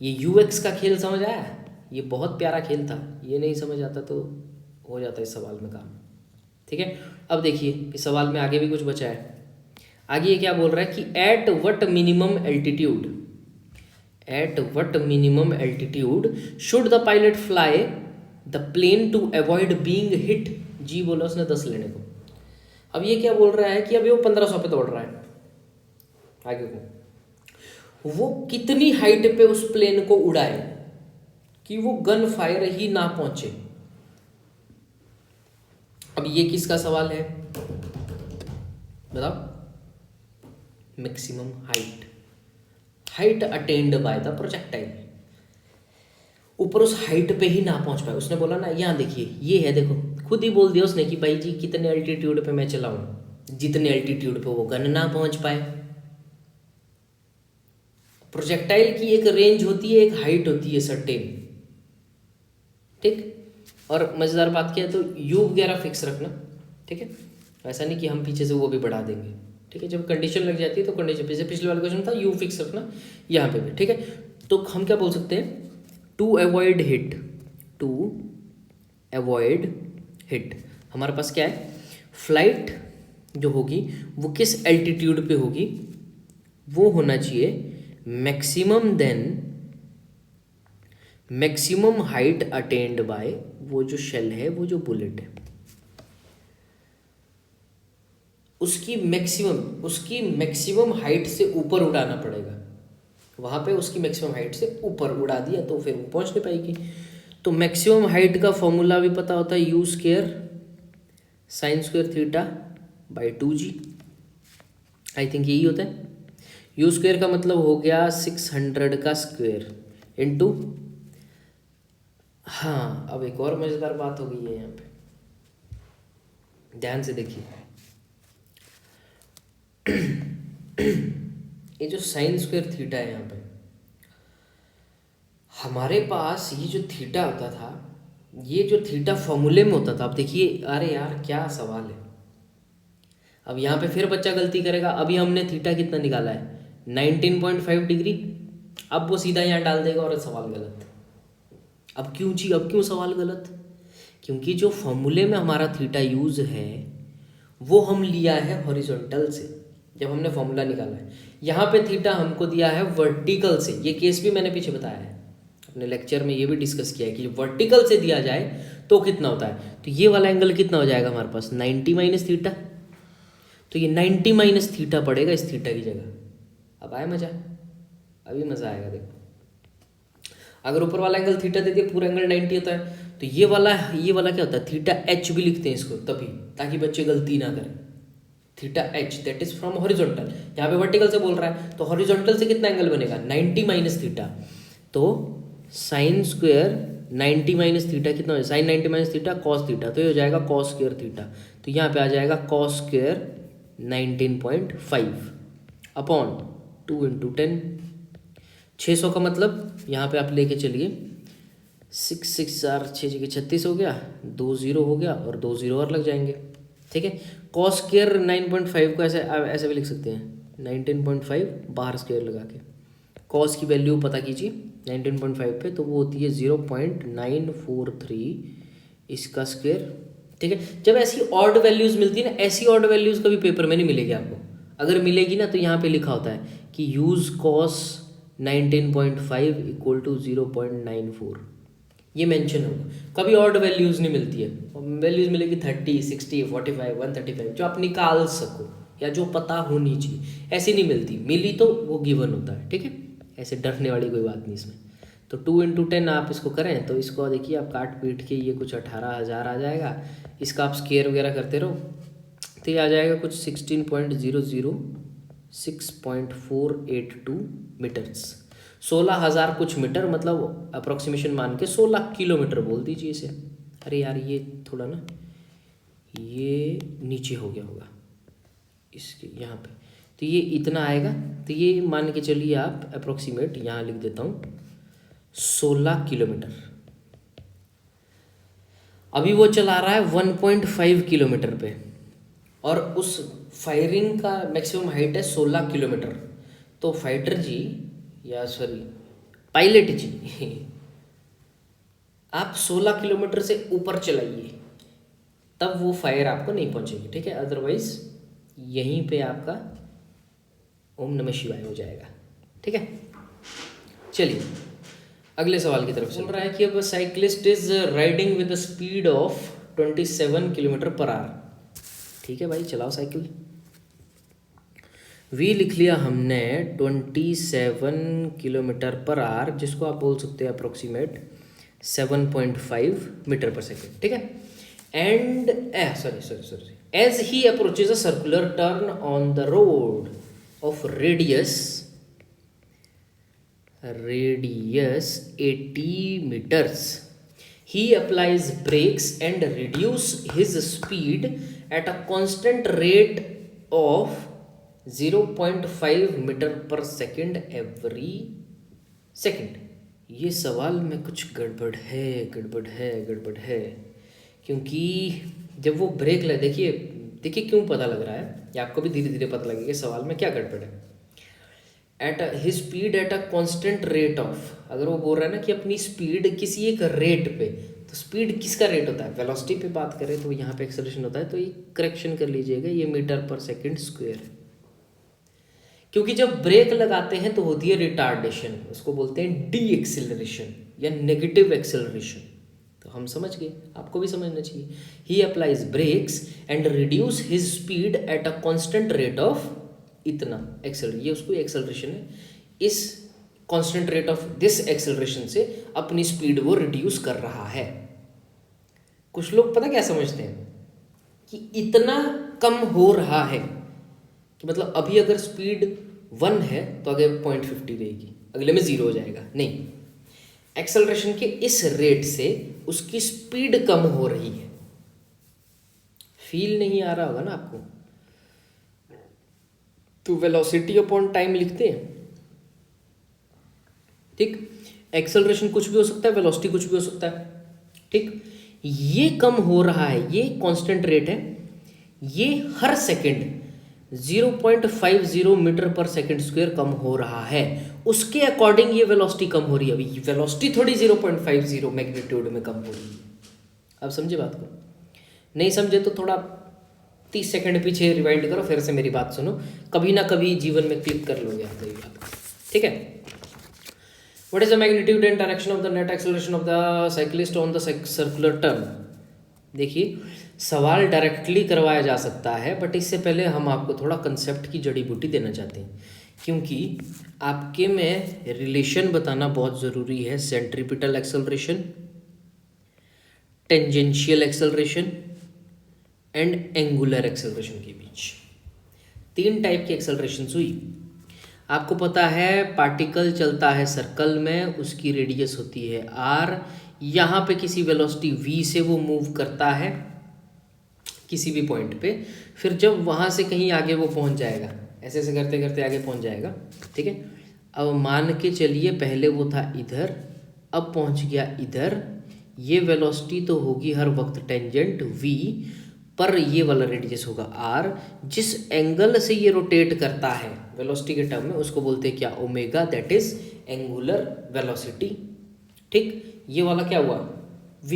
ये यूएक्स का खेल समझ आया? ये बहुत प्यारा खेल था, ये नहीं समझ आता तो हो जाता है इस सवाल में काम, ठीक है? अब देखिए इस सवाल में आगे भी कुछ बचा है। आगे ये क्या बोल रहा है कि at what minimum altitude, at what minimum altitude should the pilot fly the plane to avoid being hit. जी बोला उसने 10 लेने को। अब ये क्या बोल रहा है कि अभी वो 1500 पे दौड़ रहा है, आगे को वो कितनी हाइट पे उस प्लेन को उड़ाए कि वो गन फायर ही ना पहुंचे। अब ये किसका सवाल है बताओ? Maximum height, height attained by the projectile, ऊपर उस हाइट पे ही ना पहुंच पाए। उसने बोला ना, यहाँ देखिए ये है, देखो खुद ही बोल दिया उसने कि भाई जी कितने अल्टीट्यूड पे मैं चलाऊं, जितने अल्टीट्यूड पे वो गन ना पहुंच पाए। प्रोजेक्टाइल की एक रेंज होती है, एक हाइट होती है सर्टेन, ठीक? और मज़ेदार बात क्या है, तो यू वगैरह फिक्स रखना, ठीक है? ऐसा नहीं कि हम पीछे से वो भी बढ़ा देंगे, ठीक है? जब कंडीशन लग जाती है तो कंडीशन, जैसे पिछले वाले क्वेश्चन था यू फिक्स रखना यहाँ पे भी, ठीक है? तो हम क्या बोल सकते हैं, to avoid hit, to avoid hit हमारे पास क्या है, फ्लाइट जो होगी वो किस एल्टीट्यूड पे होगी, वो होना चाहिए maximum then maximum height attained by वो जो शेल है, वो जो बुलेट है, उसकी मैक्सिमम हाइट से ऊपर उड़ाना पड़ेगा। वहाँ पे उसकी मैक्सिमम हाइट से ऊपर उड़ा दिया तो फिर वो पहुँच नहीं पाएगी। तो मैक्सिमम हाइट का फॉर्मूला भी पता होता है, you square sine square theta by 2g, I think यही होता है। यू स्क्वायर का मतलब हो गया 600 का स्क्वायर इंटू, हाँ अब एक और मज़ेदार बात हो गई है यहाँ पे, ध्यान से देखिए। ये जो साइन स्क्वायर थीटा है यहाँ पे, हमारे पास ये जो थीटा होता था, ये जो थीटा फॉर्मूले में होता था, अब देखिए, अरे यार क्या सवाल है। अब यहाँ पे फिर बच्चा गलती करेगा। अभी हमने थीटा कितना निकाला है, 19.5 डिग्री। अब वो सीधा यहाँ डाल देगा और सवाल गलत। अब क्यों जी, अब क्यों सवाल गलत? क्योंकि जो फॉर्मूले में हमारा थीटा यूज है वो हम लिया है हॉरिजॉन्टल से, जब हमने फॉर्मूला निकाला है। यहाँ पे थीटा हमको दिया है वर्टिकल से। ये केस भी मैंने पीछे बताया है, अपने लेक्चर में ये भी डिस्कस किया है कि वर्टिकल से दिया जाए तो कितना होता है। तो ये वाला एंगल कितना हो जाएगा हमारे पास, 90 माइनस थीटा। तो ये 90 माइनस थीटा पड़ेगा इस थीटा की जगह। अब आया मजा? अभी मज़ा आएगा। देखो, अगर ऊपर वाला एंगल थीटा दे दिया, पूरा एंगल 90 होता है, तो ये वाला क्या होता है, थीटा एच भी लिखते हैं इसको तभी, ताकि बच्चे गलती ना करें। Theta H that is from horizontal. यहाँ पे वर्टिकल से बोल रहा है, तो हॉरिजॉन्टल से कितना एंगल बनेगा, 90 माइनस थीटा। तो साइन स्क्वायर 90 माइनस थीटा कितना हो जाएगा, sine 90 minus theta cos theta, तो ये हो जाएगा कॉस स्क्वायर थीटा। तो यहाँ पे आ जाएगा कॉस स्क्वायर 19.5 अपॉन 2 इंटू 10। 600 का मतलब यहाँ पे आप लेके चलिए, 6 6 4 6 जगह 36 हो गया, 2 0 हो गया और 2 0 और लग जाएंगे। ठीक है, कॉस स्क्वायर 9.5 को ऐसे भी लिख सकते हैं, 19.5 बाहर स्क्वायर लगा के। कॉस की वैल्यू पता कीजिए 19.5 पे, तो वो होती है 0.943 इसका स्क्वायर। ठीक है, जब ऐसी ऑड वैल्यूज़ मिलती है ना, ऐसी ऑड वैल्यूज़ कभी पेपर में नहीं मिलेगी आपको। अगर मिलेगी ना तो यहाँ पे लिखा होता है कि यूज़ कॉस 19.5 इक्वल टू 0.94, ये मेंशन होगा। कभी ऑड वैल्यूज़ नहीं मिलती है, वैल्यूज़ मिलेगी 30 60 45 135, जो आप निकाल सको या जो पता होनी चाहिए, ऐसी नहीं मिलती। मिली तो वो गिवन होता है। ठीक है, ऐसे डरने वाली कोई बात नहीं इसमें। तो 2 इंटू 10 आप इसको करें तो इसको देखिए, आप काट पीट के ये कुछ 18,000 आ जाएगा। इसका आप स्केयर वगैरह करते रहो तो ये आ जाएगा कुछ 16.006.482 मीटर्स। 16,000 कुछ मीटर, मतलब अप्रोक्सीमेशन मान के 16 किलोमीटर बोल दीजिए इसे। अरे यार ये थोड़ा ना ये नीचे हो गया होगा इसके यहाँ पे, तो ये इतना आएगा। तो ये मान के चलिए आप अप्रोक्सीमेट यहाँ लिख देता हूँ 16 किलोमीटर। अभी वो चला रहा है 1.5 किलोमीटर पे, और उस फायरिंग का मैक्सिमम हाइट है 16 किलोमीटर। तो फाइटर जी, या सॉरी पायलट जी, आप 16 किलोमीटर से ऊपर चलाइए, तब वो फायर आपको नहीं पहुंचेगी। ठीक है, अदरवाइज यहीं पे आपका ओम नमः शिवाय हो जाएगा। ठीक है, चलिए अगले सवाल की तरफ चल रहा है कि अब cyclist is riding with the speed of 27 kilometre पर आवर। ठीक है भाई, चलाओ साइकिल। वी लिख लिया हमने 27 किलोमीटर पर आवर, जिसको आप बोल सकते हैं अप्रोक्सीमेट 7.5 मीटर पर सेकेंड। ठीक है, and sorry as he approaches a circular turn on the road of radius 80 meters, he applies brakes and reduce his speed at a constant rate of 0.5 metre per second every second. ये सवाल में कुछ गड़बड़ है, क्योंकि जब वो break लगे, देखिए क्यों पता लग रहा है, या आपको भी धीरे धीरे पता लगेगा सवाल में क्या गड़बड़ है। At his speed at a constant rate of, अगर वो बोल रहा है ना कि अपनी स्पीड किसी एक रेट पे, तो स्पीड किसका रेट होता है, वेलोसिटी पे बात करें तो यहाँ पे एक्सेलरेशन होता है। तो ये करेक्शन कर लीजिएगा, ये मीटर पर सेकंड स्क्वायर है, क्योंकि जब ब्रेक लगाते हैं तो होती है रिटार्डेशन, उसको बोलते हैं डी एक्सेलरेशन या नेगेटिव एक्सेलरेशन। तो हम समझ गए, आपको भी समझना चाहिए। He applies brakes and reduces his speed at a constant rate of इतना एक्सेलरेशन, ये उसको एक्सेलरेशन है। इस constant rate of this acceleration से अपनी स्पीड वो रिड्यूस कर रहा है। कुछ लोग पता क्या समझते हैं कि इतना कम हो रहा है, कि मतलब अभी अगर स्पीड 1 है तो आगे 0.50 रहेगी, अगले में 0 हो जाएगा। नहीं, एक्सेलरेशन के इस रेट से उसकी स्पीड कम हो रही है। फील नहीं आ रहा होगा ना आपको, तो वेलोसिटी अपॉन टाइम लिखते हैं। ठीक, एक्सेलरेशन कुछ भी हो सकता है, वेलोसिटी कुछ भी हो सकता है, ठीक। ये कम हो रहा है, ये कांस्टेंट रेट है, ये हर सेकंड 0.50 मीटर पर सेकंड स्क्वायर कम हो रहा है, उसके अकॉर्डिंग ये वेलोसिटी कम हो रही है। अभी वेलोसिटी थोड़ी 0.50 मैग्नीट्यूड में कम हो रही है। अब समझे बात को? नहीं समझे तो थोड़ा 30 सेकंड पीछे रिवाइंड करो, फिर से मेरी बात सुनो, कभी ना कभी जीवन में क्लिक कर लोगे आप ये बात, ठीक है। What is the magnitude and direction of the net acceleration of the cyclist on the circular turn? देखिए, सवाल डायरेक्टली करवाया जा सकता है, बट इससे पहले हम आपको थोड़ा कंसेप्ट की जड़ी बूटी देना चाहते हैं, क्योंकि आपके में रिलेशन बताना बहुत ज़रूरी है centripetal acceleration, tangential acceleration and angular acceleration के बीच। 3 टाइप की एक्सेलरेशन हुई। आपको पता है पार्टिकल चलता है सर्कल में, उसकी रेडियस होती है r, यहाँ पे किसी वेलोसिटी v से वो मूव करता है किसी भी पॉइंट पे, फिर जब वहाँ से कहीं आगे वो पहुँच जाएगा, ऐसे ऐसे करते करते आगे पहुँच जाएगा, ठीक है। अब मान के चलिए पहले वो था इधर, अब पहुँच गया इधर, ये वेलोसिटी तो होगी हर वक्त टेंजेंट v, पर ये वाला रेडियस होगा r। जिस एंगल से ये रोटेट करता है वेलोसिटी के टर्म में, उसको बोलते हैं क्या? Omega, that is angular velocity, ठीक। ये वाला क्या हुआ? v,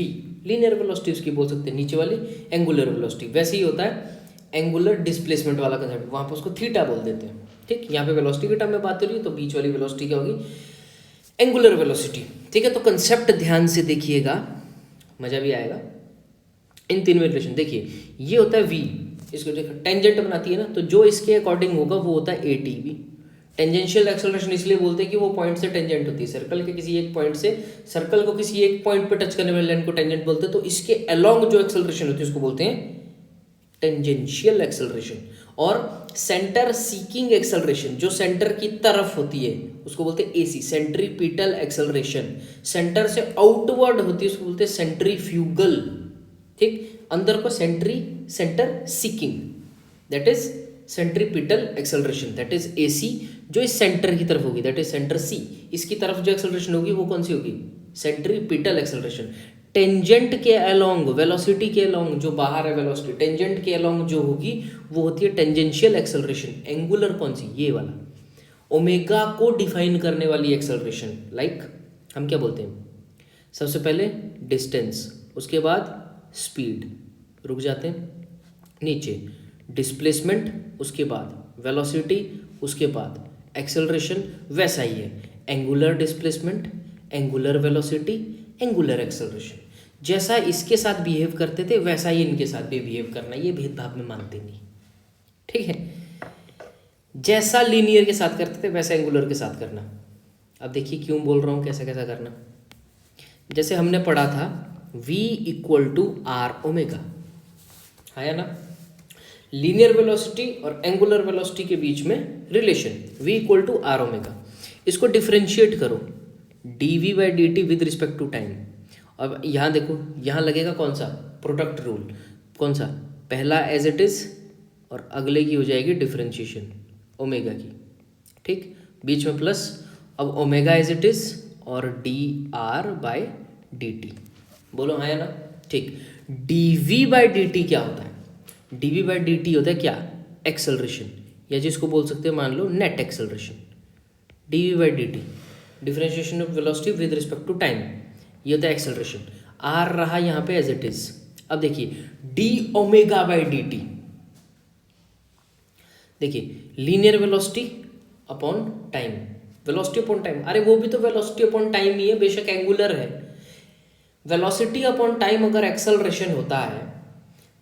लीनियर वेलोसिटी उसकी बोल सकते हैं, नीचे वाली एंगुलर वेलोसिटी। वैसे ही होता है एंगुलर डिस्प्लेसमेंट वाला कंसेप्ट, वहाँ पर उसको थीटा बोल देते हैं, ठीक। यहाँ पे वेलोसिटी के टर्म में बात हो रही है, तो बीच वाली वेलोसिटी क्या होगी? एंगुलर वेलोसिटी, ठीक है। तो कंसेप्ट ध्यान से देखिएगा, मजा भी आएगा। इन 3 में रिलेशन देखिए, ये होता है v, इसको देखो टेंजेंट बनाती है ना, तो जो इसके अकॉर्डिंग होगा वो होता है ATV। टेंजेंशियल एक्सेलरेशन इसलिए बोलते हैं कि वो पॉइंट से टेंजेंट होती है, सर्कल के किसी एक पॉइंट से, सर्कल को किसी एक पॉइंट पे टच करने वाले लाइन को टेंजेंट बोलते हैं, तो इसके अलोंग जो एक्सेलरेशन होती है उसको बोलते हैं टेंजेंशियल एक्सेलरेशन। और सेंटर सीकिंग एक्सेलरेशन, जो सेंटर की तरफ होती है उसको बोलते हैं AC, सेंट्रीपिटल एक्सेलरेशन। सेंटर से आउटवर्ड होती है उसको बोलते हैं सेंट्रीफ्यूगल, ठीक। अंदर को centre seeking, that is centripetal acceleration, that is AC। जो इस सेंटर की तरफ होगी दैट इज सेंटर C, इसकी तरफ जो एक्सेलरेशन होगी वो कौन सी होगी? Centripetal acceleration. टेंजेंट के अलोंग, वेलोसिटी के अलोंग, जो बाहर है वेलोसिटी, टेंजेंट के अलोंग जो होगी वो होती है टेंजेंशियल एक्सेलरेशन। एंगुलर कौन सी? ये वाला। ओमेगा को डिफाइन करने वाली एक्सेलरेशन, लाइक हम क्या बोलते हैं? सबसे पहले डिस्टेंस, उसके बाद स्पीड, रुक जाते हैं, नीचे डिस्प्लेसमेंट, उसके बाद वेलोसिटी, उसके बाद एक्सेलरेशन। वैसा ही है angular displacement, angular velocity, angular acceleration. जैसा इसके साथ बिहेव करते थे वैसा ही इनके साथ भी बिहेव करना, ये भेदभाव में मानते नहीं, ठीक है। जैसा लीनियर के साथ करते थे वैसा एंगुलर के साथ करना। अब देखिए क्यों बोल रहा हूँ कैसा कैसा करना। जैसे हमने पढ़ा था v = r ओमेगा, है ना। लीनियर वेलोसिटी और एंगुलर वेलोसिटी के बीच में रिलेशन v = r ओमेगा। इसको डिफ्रेंशिएट करो dv/dt with respect to time. अब यहाँ देखो, यहाँ लगेगा कौन सा? Product rule. कौन सा? पहला एज इट इज और अगले की हो जाएगी डिफ्रेंशिएशन ओमेगा की, ठीक। बीच में प्लस, अब ओमेगा एज इट इज और dr/dt। बोलो हाँ या ना, ठीक। dv/dt क्या होता है? dv/dt होता है क्या? एक्सेलरेशन, या जिसको बोल सकते हैं मान लो net acceleration. dv/dt differentiation of velocity with respect to time, ये होता है एक्सेलरेशन। r रहा यहाँ पे एज इट इज। अब देखिए d/dt, देखिए linear velocity upon time, velocity upon time. अरे वो भी तो वेलोसिटी अपॉन टाइम ही है, बेशक एंगुलर है। वेलोसिटी अपॉन टाइम अगर एक्सेलरेशन होता है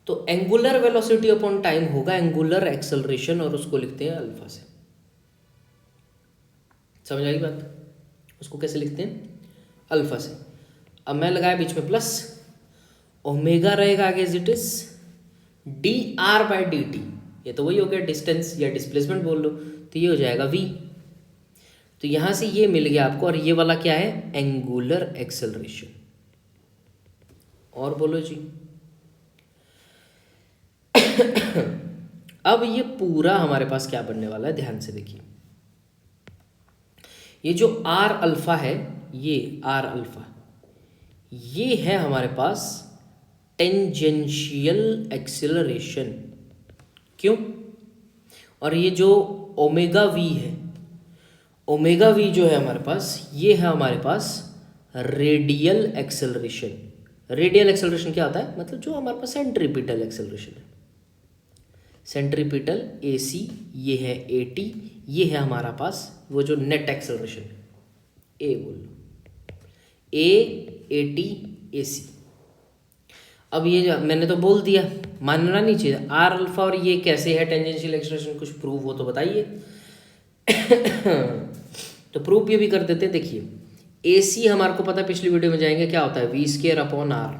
तो एंगुलर वेलोसिटी अपॉन टाइम होगा एंगुलर एक्सेलरेशन, और उसको लिखते हैं अल्फा से। समझ आई बात? उसको कैसे लिखते हैं? अल्फा से। अब मैं लगाया बीच में प्लस, ओमेगा रहेगा आगे एज इट इज, dr/dt, ये तो वही हो गया डिस्टेंस या डिस्प्लेसमेंट बोल लो, तो ये हो जाएगा v। तो यहां से ये मिल गया आपको, और ये वाला क्या है? Angular acceleration. और बोलो जी। अब ये पूरा हमारे पास क्या बनने वाला है, ध्यान से देखिए। ये जो r अल्फा है ये आर अल्फा, ये है हमारे पास टेंजेंशियल एक्सेलरेशन। क्यों? और ये जो ओमेगा वी है, ओमेगा वी जो है हमारे पास, ये है हमारे पास रेडियल एक्सेलरेशन। रेडियल एक्सेलरेशन क्या होता है? मतलब जो हमारे पास सेंट्रीपिटल एक्सेलरेशन है, सेंट्रीपिटल ए सी, ये है ए टी, ये है हमारा पास वो जो नेट एक्सेलरेशन है, ए बोल लो, ए टी ए सी। अब ये जो मैंने तो बोल दिया, मानना नहीं चाहिए। आर अल्फा और ये कैसे है टेंजेंशियल एक्सेलरेशन, कुछ प्रूफ हो तो बताइए। तो प्रूफ ये भी कर देते हैं। देखिए ए सी हमारे को पता है, पिछली वीडियो में जाएंगे, क्या होता है? वी स्केयर अपॉन आर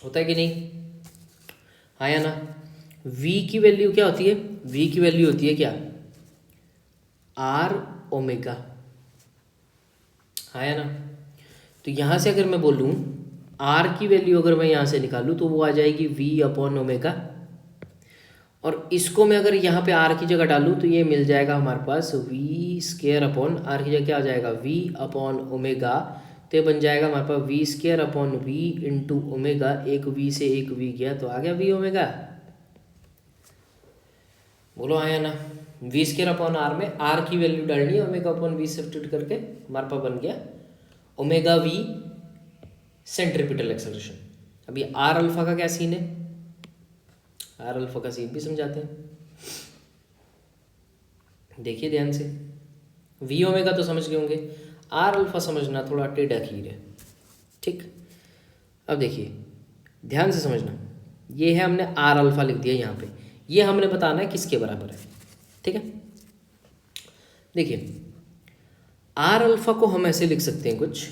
होता है कि नहीं? हाँ या ना? v की वैल्यू क्या होती है? v की वैल्यू होती है क्या? आर ओमेगा, हाँ या ना? तो यहाँ से अगर मैं बोलूँ r की वैल्यू अगर मैं यहाँ से निकालूँ तो वो आ जाएगी v अपॉन ओमेगा, और इसको मैं अगर यहाँ पे r की जगह डालूँ तो ये मिल जाएगा हमारे पास v स्केयर अपॉन r की जगह क्या आ जाएगा? v upon omega. तो ये बन जाएगा हमारे पास v square upon v into omega, एक v से एक v गया तो आ गया v ओमेगा। बोलो हाँ या ना? वी स्केयर अपॉन आर में आर की वैल्यू डालनी है, ओमेगा अपॉन वी सब्स्टिट्यूट करके हमारे पास बन गया ओमेगा वी सेंट्रीपिटल एक्सेलरेशन। अभी आर अल्फा का क्या सीन है? आर अल्फा का सीन भी समझाते हैं, देखिए ध्यान से। वी ओमेगा तो समझ गए होंगे, आर अल्फा समझना थोड़ा टेढ़ा खीर है, ठीक। अब देखिए ध्यान से समझना, ये है हमने आर अल्फा लिख दिया यहाँ पे, ये हमने बताना है किसके बराबर है, ठीक है। देखिए आर अल्फा को हम ऐसे लिख सकते हैं कुछ,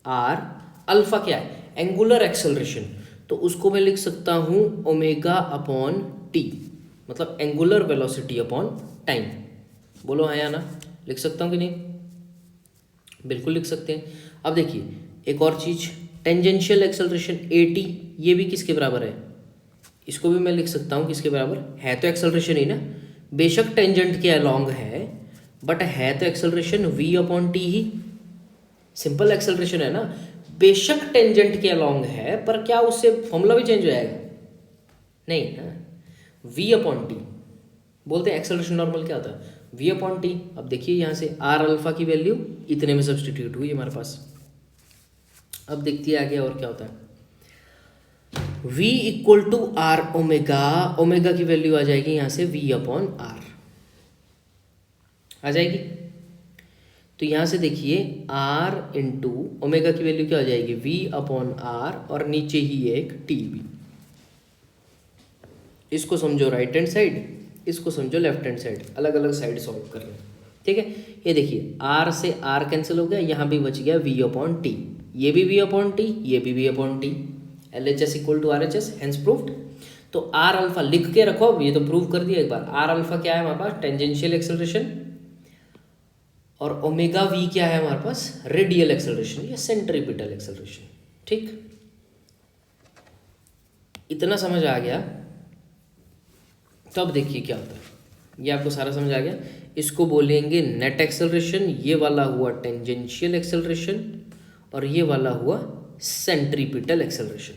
आर अल्फा क्या है? एंगुलर एक्सेलरेशन, तो उसको मैं लिख सकता हूँ ओमेगा अपॉन टी, मतलब एंगुलर वेलोसिटी अपॉन टाइम। बोलो हाँ या ना? लिख सकता हूँ कि नहीं? बिल्कुल लिख सकते हैं। अब देखिए एक और चीज, टेंजेंशियल एक्सेलरेशन ए टी, ये भी किसके बराबर है? इसको भी मैं लिख सकता हूँ किसके बराबर है? तो एक्सेलरेशन ही ना, बेशक टेंजेंट के अलॉन्ग है बट है तो एक्सेलरेशन v अपॉन टी ही। सिंपल एक्सेलरेशन है ना, बेशक टेंजेंट के अलॉन्ग है पर क्या उससे फॉर्मूला भी चेंज हो जाएगा? नहीं ना, v अपॉन टी बोलते हैं। एक्सेलरेशन नॉर्मल क्या होता है? v upon T. अब देखिए यहाँ से आर अल्फा की वैल्यू इतने में सब्सटीट्यूट हुई हमारे पास। अब देखती है आगे और क्या होता है। v equal to R omega, omega की वैल्यू आ जाएगी यहाँ से v अपॉन आर आ जाएगी। तो यहाँ से देखिए r इंटू ओमेगा की वैल्यू क्या हो जाएगी? v अपॉन आर, और नीचे ही एक टी भी। इसको समझो राइट हैंड साइड, इसको समझो लेफ्ट हैंड साइड, अलग अलग साइड सॉल्व कर रहे हैं, ठीक है। ये देखिए r से r कैंसिल हो गया, यहाँ भी बच गया v अपॉन टी, ये भी v अपॉन टी, ये भी v upon T. LHS equal to RHS, hence proved. तो आर अल्फा लिख के रखो, ये तो प्रूव कर दिया एक बार। आर अल्फा क्या है हमारे पास? टेंजेंशियल एक्सेलरेशन, और ओमेगा वी क्या है हमारे पास? रेडियल एक्सेलरेशन या सेंट्रीपिटल एक्सेलरेशन, ठीक। इतना समझ आ गया। तो अब देखिए क्या होता है, ये आपको सारा समझ आ गया। इसको बोलेंगे नेट एक्सेलरेशन, ये वाला हुआ टेंजेंशियल एक्सेलरेशन, और ये वाला हुआ सेंट्रीपिटल एक्सेलरेशन,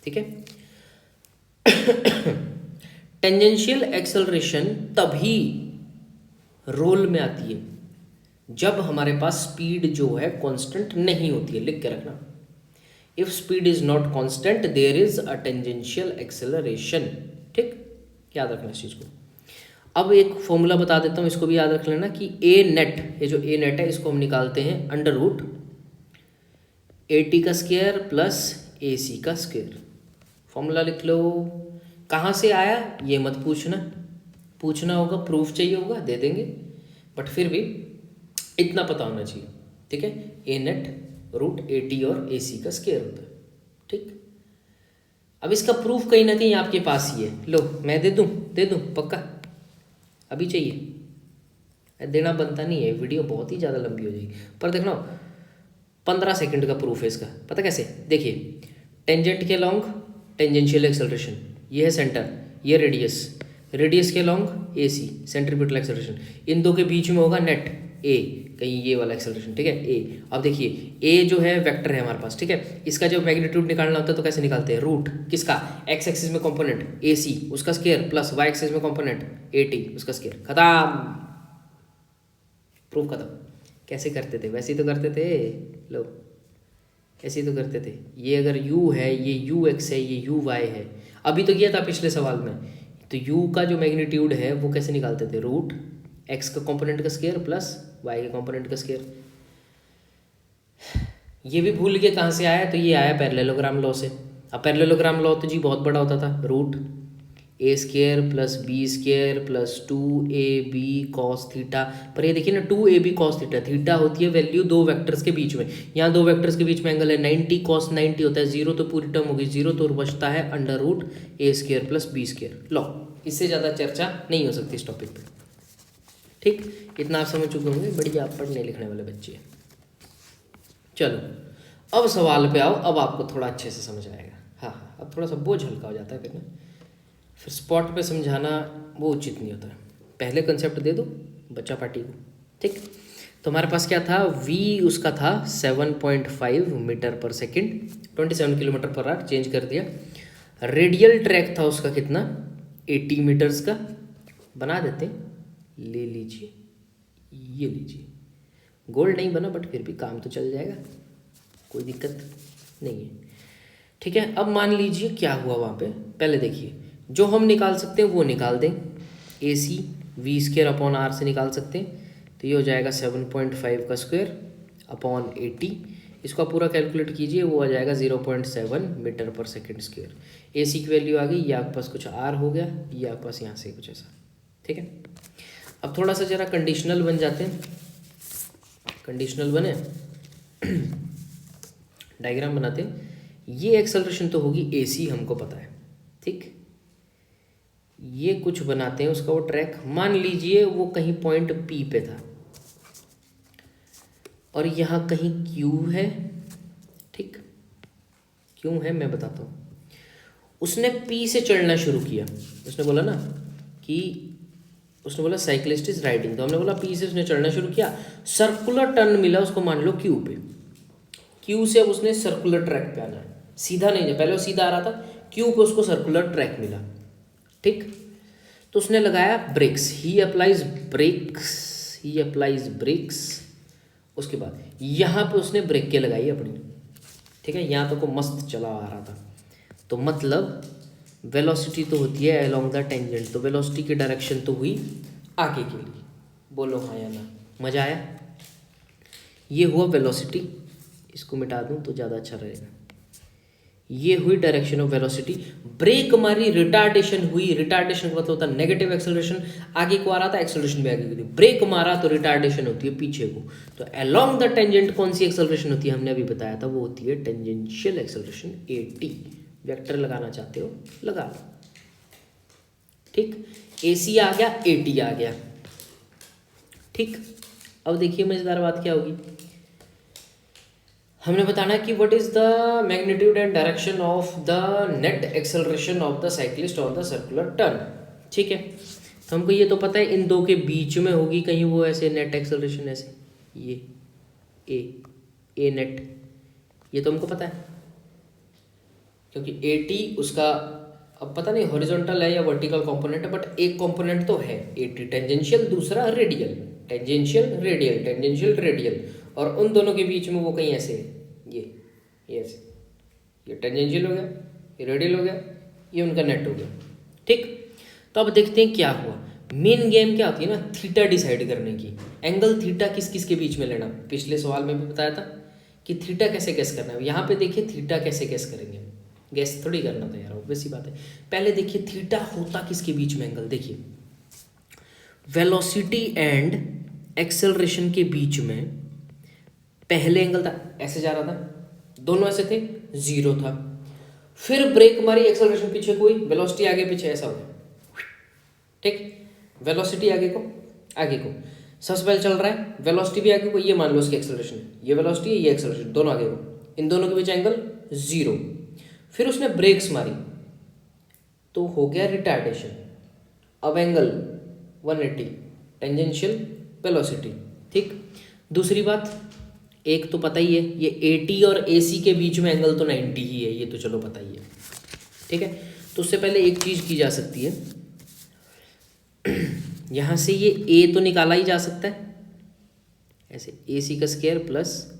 ठीक है। टेंजेंशियल एक्सेलरेशन तभी रोल में आती है जब हमारे पास स्पीड जो है कांस्टेंट नहीं होती है। लिख के रखना, if speed is not constant there is a tangential acceleration, ठीक। याद रखना इस चीज को। अब एक फॉर्मूला बता देता हूँ, इसको भी याद रख लेना कि ए नेट, ये जो ए नेट है इसको हम निकालते हैं अंडर रूट ए टी का स्क्वायर प्लस ए सी का स्क्वायर। फॉर्मूला लिख लो। कहाँ से आया ये मत पूछना, पूछना होगा, प्रूफ चाहिए होगा, दे देंगे, बट फिर भी इतना पता होना चाहिए, ठीक है। ए नेट रूट ए टी और ए सी का स्क्वायर होता है, ठीक। अब इसका प्रूफ कहीं ना कहीं आपके पास ही है। लो मैं दे दूँ पक्का? अभी चाहिए? देना बनता नहीं है, वीडियो बहुत ही ज़्यादा लंबी हो जाएगी। पर देखना 15 सेकंड का प्रूफ है इसका। पता कैसे? देखिए टेंजेंट के लॉन्ग टेंजेंशियल एक्सेलरेशन, ये है सेंटर, ये रेडियस, रेडियस के लॉन्ग ए सी सेंट्रीपिटल एक्सेलरेशन, इन दो के बीच में होगा नेट, ए, कहीं ये वाला एक्सेलरेशन, ठीक है, ए। अब देखिए ए जो है वेक्टर है हमारे पास, ठीक है, इसका जब मैग्नीट्यूड निकालना होता है तो कैसे निकालते हैं, रूट किसका, एक्स एक्सिस में कंपोनेंट ए सी उसका स्क्वायर प्लस वाई एक्सिस में कंपोनेंट ए टी उसका स्क्वायर, खत्म, प्रूफ खत्म। कैसे करते थे, वैसे ही तो करते थे, लो ऐसे ही तो करते थे। ये अगर u है, ये यू एक्स है, ये यू वाई है, अभी तो किया था पिछले सवाल में। तो u का जो मैग्नीट्यूड है वो कैसे निकालते थे, रूट x का कंपोनेंट का स्क्वायर प्लस y के कंपोनेंट का स्क्वायर। ये भी भूल के कहाँ से आया, तो ये आया पैरेललोग्राम लॉ से। अब पैरेललोग्राम लॉ तो जी बहुत बड़ा होता था, root A square plus B square plus 2ab cos theta. पर ये देखिए ना 2ab कॉस थीटा, थीटा होती है वैल्यू दो वेक्टर्स के बीच में, यहाँ दो वेक्टर्स के बीच में एंगल है 90 कॉस 90 होता है, जीरो तो पूरी टर्म होगी जीरो, तो बचता है under root A square plus B square. लो इससे ज़्यादा चर्चा नहीं हो सकती इस टॉपिक पे, ठीक, इतना आप समझ चुके होंगे, बढ़िया आप पढ़ने लिखने वाले बच्चे हैं। चलो अब सवाल पे आओ, अब आपको थोड़ा अच्छे से समझ आएगा। हाँ, अब थोड़ा सा बोझ हल्का हो जाता है फिर ना, फिर स्पॉट पे समझाना वो उचित नहीं होता है। पहले कंसेप्ट दे दो बच्चा पार्टी को, ठीक। तो हमारे पास क्या था, v उसका था 7.5 मीटर पर second, 27 kilometre per hour, change कर दिया। रेडियल ट्रैक था उसका कितना, 80 मीटर्स का, बना देते, ले लीजिए, ये लीजिए, गोल्ड नहीं बना बट फिर भी काम तो चल जाएगा, कोई दिक्कत नहीं है, ठीक है। अब मान लीजिए क्या हुआ वहाँ पे, पहले देखिए जो हम निकाल सकते हैं वो निकाल दें, ए सी वी स्क्वायर अपॉन आर से निकाल सकते हैं, तो ये हो जाएगा 7.5 का स्क्वायर अपॉन 80, इसको आप पूरा कैलकुलेट कीजिए, वो आ जाएगा 0.7 मीटर पर सेकंड स्क्वायर। ए सी की वैल्यू आ गई, ये आपके पास कुछ आर हो गया, ये आपके पास यहाँ से कुछ ऐसा, ठीक है। अब थोड़ा सा जरा कंडीशनल बन जाते हैं, कंडीशनल बने डायग्राम बनाते हैं। ये एक्सेलरेशन तो होगी ए सी, हमको पता है, ठीक। ये कुछ बनाते हैं उसका वो ट्रैक, मान लीजिए वो कहीं पॉइंट पी पे था और यहाँ कहीं क्यू है, ठीक, क्यों है मैं बताता हूँ। उसने पी से चढ़ना शुरू किया, उसने बोला ना कि उसने बोला साइकिलिस्ट इज राइडिंग, तो हमने बोला पी से उसने चढ़ना शुरू किया, सर्कुलर टर्न मिला उसको मान लो क्यू पे, क्यू से अब उसने सर्कुलर ट्रैक पे आना है, सीधा नहीं है, पहले वो सीधा आ रहा था, क्यू पे उसको सर्कुलर ट्रैक मिला, ठीक। तो उसने लगाया ब्रेक्स, ही अप्लाइज ब्रेक्स, उसके बाद यहाँ पे उसने ब्रेक के लगाई अपनी, ठीक है, यहाँ तक को मस्त चला आ रहा था। तो मतलब वेलोसिटी तो होती है अलोंग द टेंजेंट, तो वेलोसिटी की डायरेक्शन तो हुई आगे के लिए, बोलो हाँ या ना, मजा आया। ये हुआ वेलोसिटी, इसको मिटा दूं तो ज़्यादा अच्छा रहेगा। ये हुई डायरेक्शन ऑफ वेलोसिटी, ब्रेक मारी, रिटार्डेशन हुई, रिटार्डेशन का मतलब होता है नेगेटिव एक्सेलरेशन, आगे को आ रहा था एक्सेलरेशन भी आगे की थी, ब्रेक मारा तो रिटार्डेशन होती है पीछे को। तो अलोंग द टेंजेंट कौन सी एक्सेलरेशन होती है, हमने अभी बताया था, वो होती है टेंजेंशियल एक्सेलरेशन AT। वेक्टर लगाना चाहते हो लगा लो, ठीक। AC आ गया, AT आ गया, ठीक। अब देखिए मजेदार बात क्या होगी, हमने बताना कि what is the magnitude and direction of the net acceleration of the cyclist on the circular turn, ठीक है। तो हमको ये तो पता है इन दो के बीच में होगी कहीं वो ऐसे नेट एक्सेलरेशन, ऐसे ये ए नेट, ये तो हमको पता है, क्योंकि AT उसका अब पता नहीं हॉरिजॉन्टल है या वर्टिकल कंपोनेंट है, बट एक कंपोनेंट तो है AT टेंजेंशियल, दूसरा radial, tangential radial, tangential radial, और उन दोनों के बीच में वो कहीं ऐसे है, ये ऐसे, ये टेंजेंशियल हो गया, ये रेडियल हो गया, ये उनका नेट हो गया, ठीक। तो अब देखते हैं क्या हुआ। मेन गेम क्या होती है ना, थीटा डिसाइड करने की, एंगल थीटा किस किस के बीच में लेना, पिछले सवाल में भी बताया था कि थीटा कैसे कैस करना है। यहाँ पे देखिए थीटा कैसे कैस करेंगे, गैस थोड़ी करना था यार, ऑब्वियस सी बात है। पहले देखिए थीटा होता किसके बीच में एंगल, देखिए वेलोसिटी एंड एक्सेलरेशन के बीच में पहले एंगल था, ऐसे जा रहा था, दोनों ऐसे थे, जीरो था, फिर ब्रेक मारी, एक्सेलरेशन पीछे को हुई, वेलोसिटी आगे पीछे ऐसा हो गया, ठीक। वेलोसिटी आगे को सबसे पहले चल रहा है, वेलोसिटी भी आगे को, ये मान लो उसकी एक्सेलरेशन, ये वेलोसिटी है, ये एक्सेलरेशन, दोनों आगे को, इन दोनों के बीच एंगल जीरो, फिर उसने ब्रेक्स मारी तो हो गया रिटार्डेशन, अब एंगल 180, टेंजेंशियल वेलोसिटी, ठीक। दूसरी बात, एक तो पता ही है ये AT और AC के बीच में एंगल तो 90 ही है, ये तो चलो पता ही है, ठीक है। तो उससे पहले एक चीज़ की जा सकती है, यहाँ से ये A तो निकाला ही जा सकता है ऐसे, AC का स्क्वायर प्लस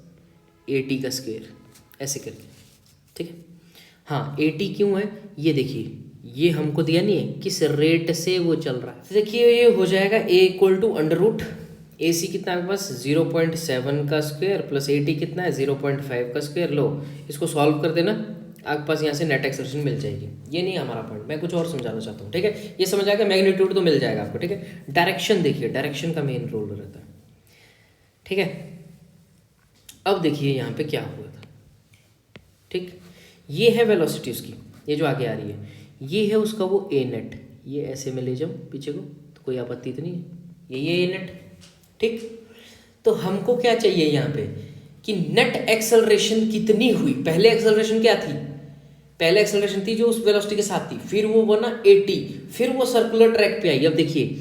AT का स्क्वायर ऐसे करके, ठीक है। हाँ, AT क्यों है ये देखिए, ये हमको दिया नहीं है किस रेट से वो चल रहा है। देखिए ये हो जाएगा A equal to under root AC कितना है आपके पास 0.7 का स्क्वायर प्लस AT कितना है 0.5 का स्क्वायर। लो इसको सॉल्व कर देना, आपके पास यहाँ से नेट एक्सेलरेशन मिल जाएगी। ये नहीं है हमारा पॉइंट, मैं कुछ और समझाना चाहता हूँ, ठीक है। ये समझ आएगा, मैग्नीट्यूड तो मिल जाएगा आपको, ठीक है। डायरेक्शन देखिए, डायरेक्शन का मेन रोल रहता है, ठीक है। अब देखिए यहाँ पे क्या हुआ था, ठीक। ये है वेलोसिटी उसकी, ये जो आगे आ रही है, ये है उसका वो A नेट। ये ऐसे में ले जाऊँ पीछे को तो कोई आपत्ति तो नहीं है, ये A नेट, ठीक। तो हमको क्या चाहिए यहाँ पे कि नेट एक्सेलरेशन कितनी हुई। पहले एक्सेलरेशन क्या थी, पहले एक्सेलरेशन थी जो उस वेलोसिटी के साथ थी, फिर वो बना AT, फिर वो सर्कुलर ट्रैक पे आई। अब देखिए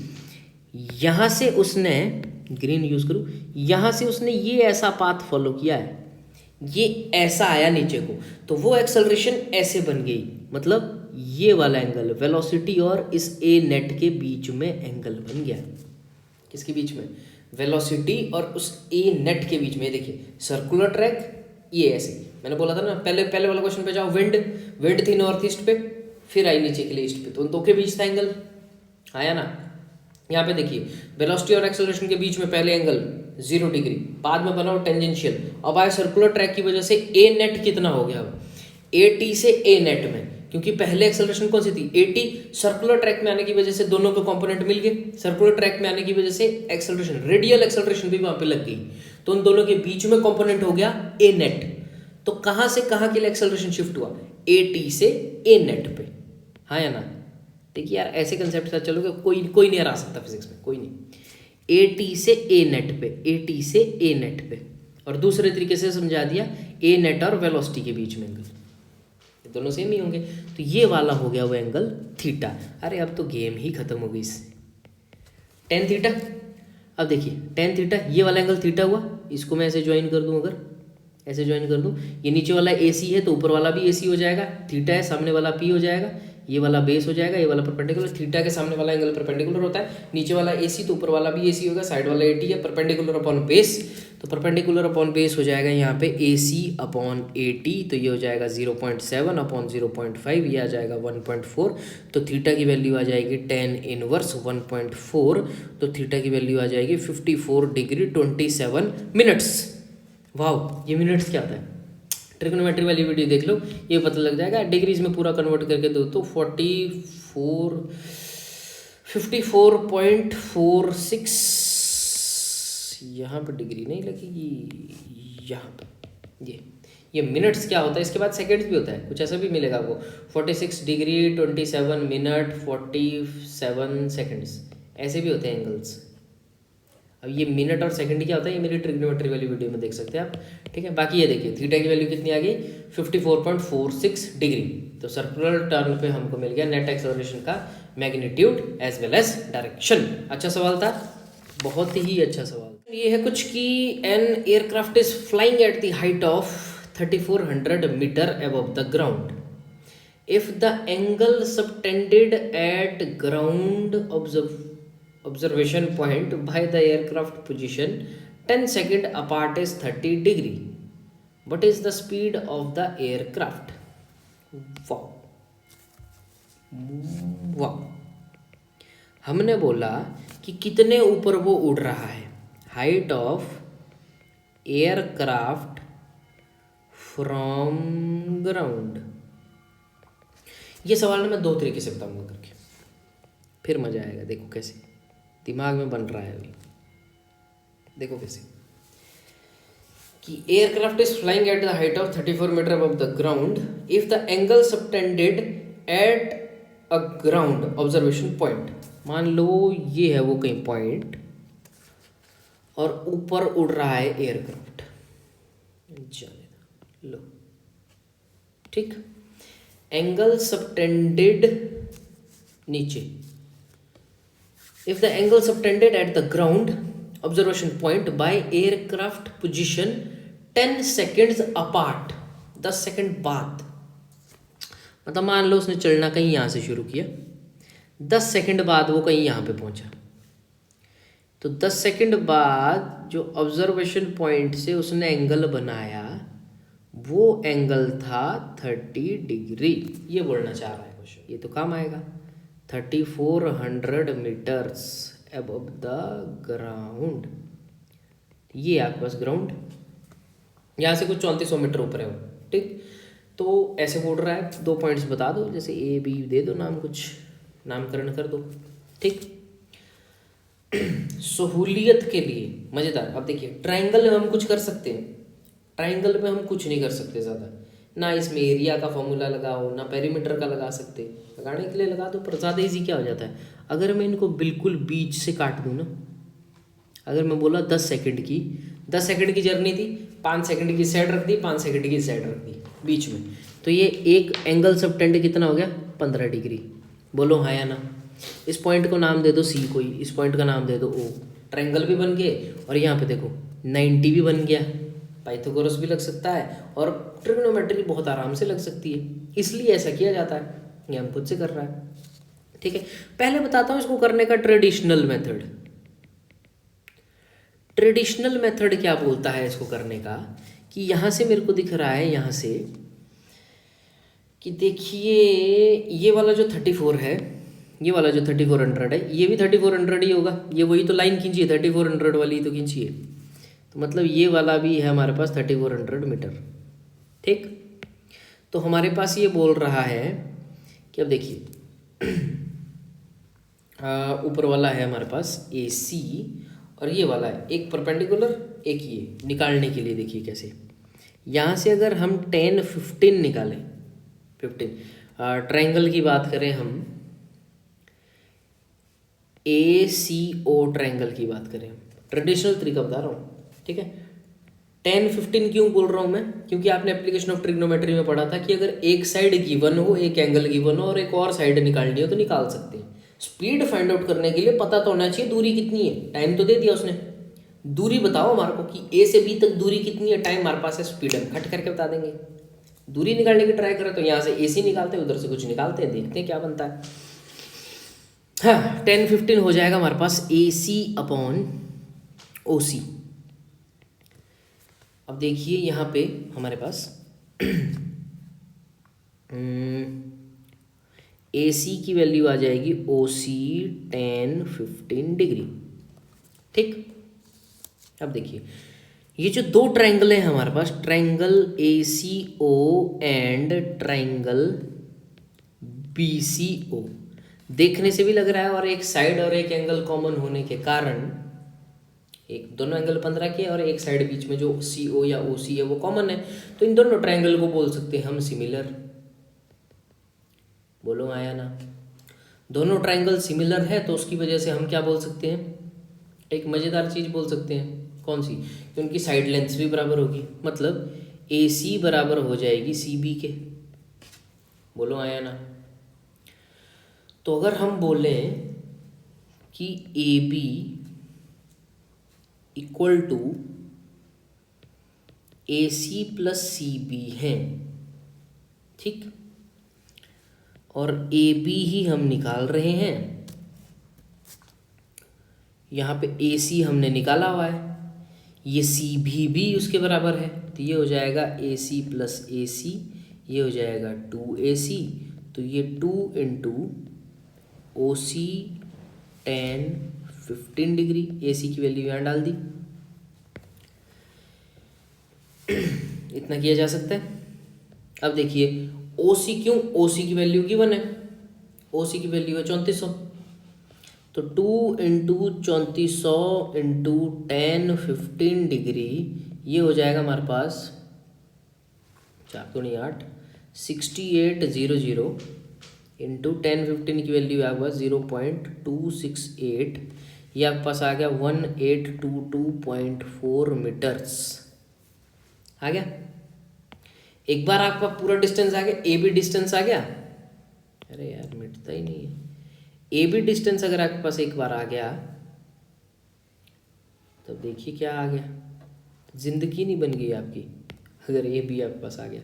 यहाँ से उसने, ग्रीन यूज करूँ, यहाँ से उसने ये ऐसा पाथ फॉलो किया है, ये ऐसा आया नीचे को, तो वो एक्सेलरेशन ऐसे बन गई, मतलब ये वाला एंगल वेलोसिटी और इस A नेट के बीच में एंगल बन गया। किसके बीच में, वेलोसिटी और उस A नेट के बीच में। देखिए सर्कुलर ट्रैक, ये ऐसे, मैंने बोला था ना पहले वाला क्वेश्चन पे जाओ, विंड थी नॉर्थ ईस्ट पे, फिर आई नीचे के लिए ईस्ट पे, तो उन दो के बीच था एंगल, आया ना। यहाँ पे देखिए वेलोसिटी और एक्सेलरेशन के बीच में पहले एंगल 0 डिग्री, बाद में बना वो टेंजेंशियल, अब आए सर्कुलर ट्रैक की वजह से A नेट कितना हो गया, AT से A नेट में, क्योंकि पहले एक्सेलरेशन कौन सी थी AT, सर्कुलर ट्रैक में आने की वजह से दोनों के कंपोनेंट मिल गए, सर्कुलर ट्रैक में आने की वजह से एक्सेलरेशन, रेडियल एक्सेलरेशन भी वहां पे लग गई, तो उन दोनों के बीच में कंपोनेंट हो गया A नेट। तो कहां से कहां के लिए एक्सेलरेशन शिफ्ट हुआ, AT से A नेट पे, हाँ या ना। देखिए यार ऐसे कंसेप्ट से चलोगे कोई नहीं हरा सकता फिजिक्स में, कोई नहीं। AT से A नेट पे, AT से A नेट पे, और दूसरे तरीके से समझा दिया A नेट और वेलोसिटी के बीच में एंगल, दोनों सेम ही होंगे, तो ये वाला हो गया वो एंगल थीटा। अरे अब तो गेम ही खत्म हो गई इससे, टेन थीटा। अब देखिए टेन थीटा, ये वाला एंगल थीटा हुआ, इसको मैं ऐसे ज्वाइन कर दूं, अगर ऐसे ज्वाइन कर दूं, ये नीचे वाला AC है तो ऊपर वाला भी AC हो जाएगा, थीटा है सामने वाला P हो जाएगा, ये वाला बेस हो जाएगा, ये वाला परपेंडिकुलर, थीटा के सामने वाला एंगल परपेंडिकुलर होता है, नीचे वाला AC तो ऊपर वाला भी AC होगा, साइड वाला AT है, परपेंडिकुलर अपॉन बेस, तो परपेंडिकुलर अपॉन बेस हो जाएगा यहाँ पे AC अपॉन AT, तो ये हो जाएगा 0.7 अपॉन 0.5, ये आ जाएगा 1.4, तो थीटा की वैल्यू आ जाएगी tan इनवर्स 1.4, तो थीटा की वैल्यू आ जाएगी 54 डिग्री 27 मिनट्स। वाह, ये मिनट्स क्या होता है, ट्रिग्नोमेट्री वाली वीडियो देख लो, ये पता लग जाएगा। डिग्रीज में पूरा कन्वर्ट करके दो तो 54.46, यहाँ पर डिग्री नहीं लगेगी, यहाँ पर ये मिनट्स क्या होता है, इसके बाद सेकंड्स भी होता है, कुछ ऐसा भी मिलेगा आपको, 46 डिग्री 27 मिनट 47 सेकंड्स, ऐसे भी होते हैं एंगल्स। अब ये मिनट और सेकंड क्या होता है, ये मेरी ट्रिग्नोमेट्री वाली वीडियो में देख सकते हैं आप, ठीक है। बाकी ये देखिए थीटा की वैल्यू कितनी आ गई 54.46 डिग्री, तो सर्कुलर टर्न पे हमको मिल गया नेट एक्सेलरेशन का magnitude as well as direction. अच्छा सवाल था, बहुत ही अच्छा सवाल। ये है कुछ कि an aircraft is flying at the height of 3400 metre above the ground, if the angle subtended at ground observation point by the aircraft position 10 second apart is 30 degree, what is the speed of the aircraft? wow wow, हमने बोला कि कितने ऊपर वो उड़ रहा है, height of aircraft from ground. ये सवाल ना मैं दो तरीके से बताऊंगा करके, फिर मजा आएगा, देखो कैसे दिमाग में बन रहा है अभी, देखो कैसे कि aircraft is flying at the height of 34 metre above the ground, if the angle subtended at a ground observation point, मान लो ये है वो कहीं पॉइंट और ऊपर उड़ रहा है एयरक्राफ्ट, जाने लो, ठीक। एंगल सबटेंडेड नीचे, if the angle subtended at the ground observation point by aircraft position 10 seconds apart, 10 second बाद। मतलब मान लो उसने चलना कहीं यहाँ से शुरू किया, 10 सेकेंड बाद वो कहीं यहाँ पे पहुँचा, तो 10 सेकेंड बाद जो ऑब्जर्वेशन पॉइंट से उसने एंगल बनाया वो एंगल था 30 डिग्री। ये बोलना चाह रहा है क्वेश्चन, ये तो काम आएगा। 3400 मीटर्स अबव द ग्राउंड, ये आपके पास ग्राउंड, यहाँ से कुछ 3400 मीटर ऊपर है वो, ठीक। तो ऐसे बोल रहा है, 2 पॉइंट्स बता दो, जैसे ए बी दे दो नाम, कुछ नामकरण कर दो, ठीक। सहूलियत के लिए मज़ेदार। अब देखिए ट्रायंगल में हम कुछ कर सकते हैं, ट्रायंगल में हम कुछ नहीं कर सकते ज़्यादा, ना इसमें एरिया का फॉर्मूला लगाओ, ना पेरीमीटर का लगा सकते। लगाने के लिए लगा दो, पर ज़्यादा इजी क्या हो जाता है, अगर मैं इनको बिल्कुल बीच से काट दूँ ना, अगर मैं बोला 10 सेकंड की, 10 सेकंड की जर्नी थी, 5 सेकंड की साइड रख दी, 5 सेकंड की साइड रख दी बीच में, तो ये एक एंगल सबटेंड कितना हो गया, 15 डिग्री। बोलो हाँ या ना। इस पॉइंट को नाम दे दो सी, कोई इस पॉइंट का नाम दे दो ओ, ट्रायंगल भी बन गए, और यहाँ पे देखो 90 भी बन गया, पाइथागोरस भी लग सकता है, और ट्रिग्नोमेट्री बहुत आराम से लग सकती है, इसलिए ऐसा किया जाता है। ये हम खुद से कर रहा है, ठीक है। पहले बताता हूँ इसको करने का ट्रेडिशनल मेथड। ट्रेडिशनल मेथड क्या बोलता है इसको करने का, कि यहाँ से मेरे को दिख रहा है, यहाँ से कि देखिए ये वाला जो 34 है, ये वाला जो 3400 है, ये भी 3400 ही होगा, ये वही तो लाइन खींचिए 3400 वाली तो खींचिए, तो मतलब ये वाला भी है हमारे पास 3400 मीटर, ठीक। तो हमारे पास ये बोल रहा है कि अब देखिए ऊपर वाला है हमारे पास ए सी, और ये वाला है एक परपेंडिकुलर, एक ये निकालने के लिए देखिए कैसे, यहाँ से अगर हम 10 15 निकालें, 15 ट्रायंगल की बात करें, हम ए सी ओ ट्रायंगल की बात करें, ट्रेडिशनल तरीका बता रहा हूँ, ठीक है। 10 15 क्यों बोल रहा हूँ मैं, क्योंकि आपने एप्लीकेशन ऑफ ट्रिग्नोमेट्री में पढ़ा था कि अगर एक साइड गिवन हो, एक एंगल गिवन हो, और एक और साइड निकालनी हो तो निकाल सकते हैं। स्पीड फाइंड आउट करने के लिए पता तो होना चाहिए दूरी कितनी है, टाइम तो दे दिया उसने, दूरी बताओ हमारे को कि ए से बी तक दूरी कितनी है, टाइम हमारे पास है, स्पीड हम खट करके बता देंगे। दूरी निकालने की ट्राई करें तो यहाँ से ए सी निकालते हैं, उधर से कुछ निकालते हैं, देखते हैं क्या बनता है। हाँ 10 15 हो जाएगा हमारे पास ए सी अपॉन ओ सी। अब देखिए यहाँ पे हमारे पास ए सी की वैल्यू आ जाएगी ओ सी 10 15 डिग्री, ठीक। अब देखिए ये जो 2 ट्रायंगल है हमारे पास, triangle A C O and triangle B C O, देखने से भी लग रहा है, और एक साइड और एक एंगल कॉमन होने के कारण, एक दोनों एंगल 15 के और एक साइड बीच में जो सी ओ या ओ सी है वो कॉमन है, तो इन दोनों ट्रायंगल को बोल सकते हैं हम सिमिलर। बोलो आया ना। दोनों ट्रायंगल सिमिलर है तो उसकी वजह से हम क्या बोल सकते हैं, एक मज़ेदार चीज़ बोल सकते हैं, कौन सी, कि उनकी साइड लेंथ्स भी बराबर होगी, मतलब ए सी बराबर हो जाएगी सी बी के। बोलो आया ना। तो अगर हम बोलें कि A B equal to A C plus C B है, ठीक, और ए बी ही हम निकाल रहे हैं, यहाँ पे ए सी हमने निकाला हुआ है, ये सी भी उसके बराबर है, तो ये हो जाएगा ए सी प्लस ए सी, ये हो जाएगा 2AC, तो ये 2 इंटू ओ सी 10 15 डिग्री, ए सी की वैल्यू यहाँ डाल दी। इतना किया जा सकता है। अब देखिए ओ सी, क्यों, ओ सी की वैल्यू गिवन है, ओ सी की वैल्यू है 3400, तो 2 इंटू 3400 इंटू 10 15 डिग्री, ये हो जाएगा हमारे पास 4 दूनी 8 6800 इंटू 10 15 की वैल्यू आपके पास 0.268, ये आपके पास आ गया 1822.4 मीटर्स आ गया। एक बार आपका पूरा डिस्टेंस आ गया, ए बी डिस्टेंस आ गया, अरे यार मिटता ही नहीं है, ए बी डिस्टेंस अगर आपके पास एक बार आ गया तब देखिए क्या आ गया, ज़िंदगी नहीं बन गई आपकी अगर ए बी आपके पास आ गया।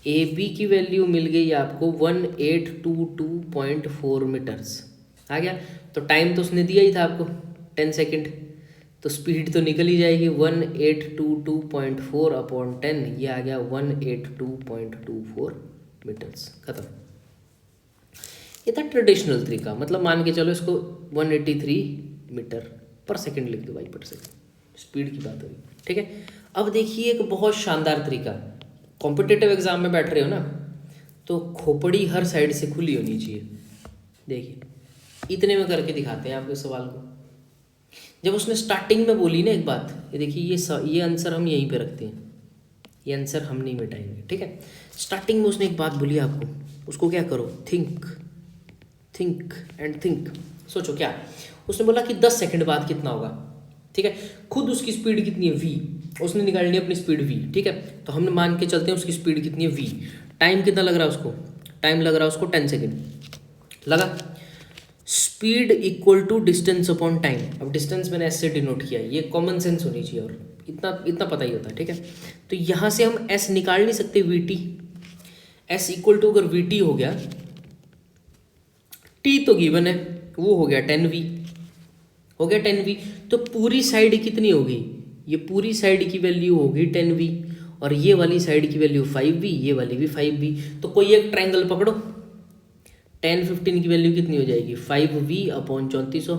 ए बी की वैल्यू मिल गई आपको 1822.4 मीटर्स आ गया। तो टाइम तो उसने दिया ही था आपको 10 सेकेंड, तो स्पीड तो निकल ही जाएगी 1822.4 अपॉन 10, ये आ गया 182.24 मीटर्स। खत्म। ये था ट्रेडिशनल तरीका, मतलब मान के चलो इसको 183 मीटर पर सेकंड लिख दो भाई, पर सेकंड, स्पीड की बात हो रही, ठीक है। अब देखिए एक बहुत शानदार तरीका, कॉम्पिटिटिव एग्जाम में बैठ रहे हो ना, तो खोपड़ी हर साइड से खुली होनी चाहिए। देखिए इतने में करके दिखाते हैं आपके सवाल को। जब उसने स्टार्टिंग में बोली ना एक बात, ये देखिए ये आंसर हम यहीं पे रखते हैं, ये आंसर हम नहीं मिटाएंगे, ठीक है। स्टार्टिंग में उसने एक बात बोली आपको, उसको क्या करो, थिंक थिंक एंड थिंक, सोचो क्या। उसने बोला कि 10 सेकंड बाद कितना होगा, ठीक है। खुद उसकी स्पीड कितनी है v, उसने निकालनी है अपनी स्पीड v, ठीक है। तो हम मान के चलते हैं उसकी स्पीड कितनी है v, टाइम कितना लग रहा है उसको, टाइम लग रहा है उसको 10 सेकंड लगा। Speed equal to distance upon time, अब डिस्टेंस मैंने ऐसे डिनोट किया, ये कॉमन सेंस होनी चाहिए और इतना इतना पता ही होता है, ठीक है। तो यहाँ से हम s निकाल नहीं सकते, vt, s इक्वल टू अगर vt हो गया, t तो गिवन है, वो हो गया 10v, हो गया 10v। तो पूरी साइड कितनी होगी, ये पूरी साइड की वैल्यू होगी 10v, और ये वाली साइड की वैल्यू 5v, ये वाली भी 5v। तो कोई एक ट्रायंगल पकड़ो, 10 15 की वैल्यू कितनी हो जाएगी 5v अपॉन 3400,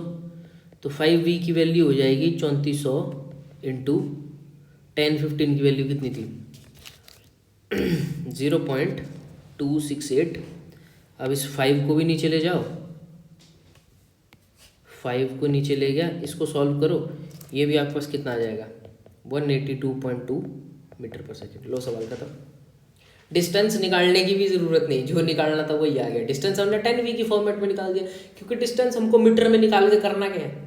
तो 5v की वैल्यू हो जाएगी 3400 इंटू 10 15 की वैल्यू कितनी थी 0.268। अब इस 5 को भी नीचे ले जाओ, 5 को नीचे ले गया, इसको सॉल्व करो, ये भी आपके पास कितना आ जाएगा 182.2 मीटर पर सेकेंड। लो सवाल खत्म। डिस्टेंस निकालने की भी ज़रूरत नहीं, जो निकालना था वही आ गया। डिस्टेंस हमने 10v की फॉर्मेट में निकाल दिया, क्योंकि डिस्टेंस हमको मीटर में निकाल के करना क्या है,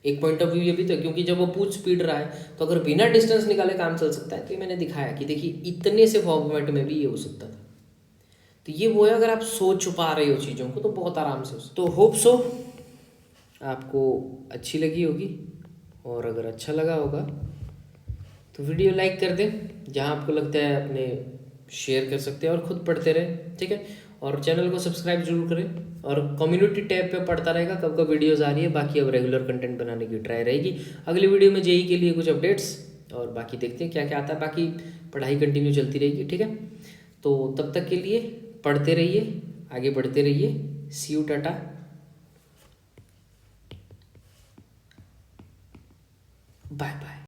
एक पॉइंट ऑफ व्यू ये भी तो, क्योंकि जब वो पूछ स्पीड रहा है तो अगर बिना डिस्टेंस निकाले काम चल सकता है। तो ये मैंने दिखाया कि देखिए इतने से फॉर्मेट में भी ये हो सकता था। तो ये वो है, अगर आप सोच छुपा रहे हो चीज़ों को तो बहुत आराम से। तो होप सो आपको अच्छी लगी होगी, और अगर अच्छा लगा होगा तो वीडियो लाइक कर दें, जहाँ आपको लगता है अपने शेयर कर सकते हैं और ख़ुद पढ़ते रहें, ठीक है। और चैनल को सब्सक्राइब जरूर करें, और कम्युनिटी टैब पे पढ़ता रहेगा कब कब वीडियोस आ रही है। बाकी अब रेगुलर कंटेंट बनाने की ट्राई रहेगी। अगली वीडियो में जेई के लिए कुछ अपडेट्स, और बाकी देखते हैं क्या क्या आता है। बाकी पढ़ाई कंटिन्यू चलती रहेगी, ठीक है। तो तब तक के लिए पढ़ते रहिए, आगे बढ़ते रहिए। सी यू, टाटा, बाय बाय।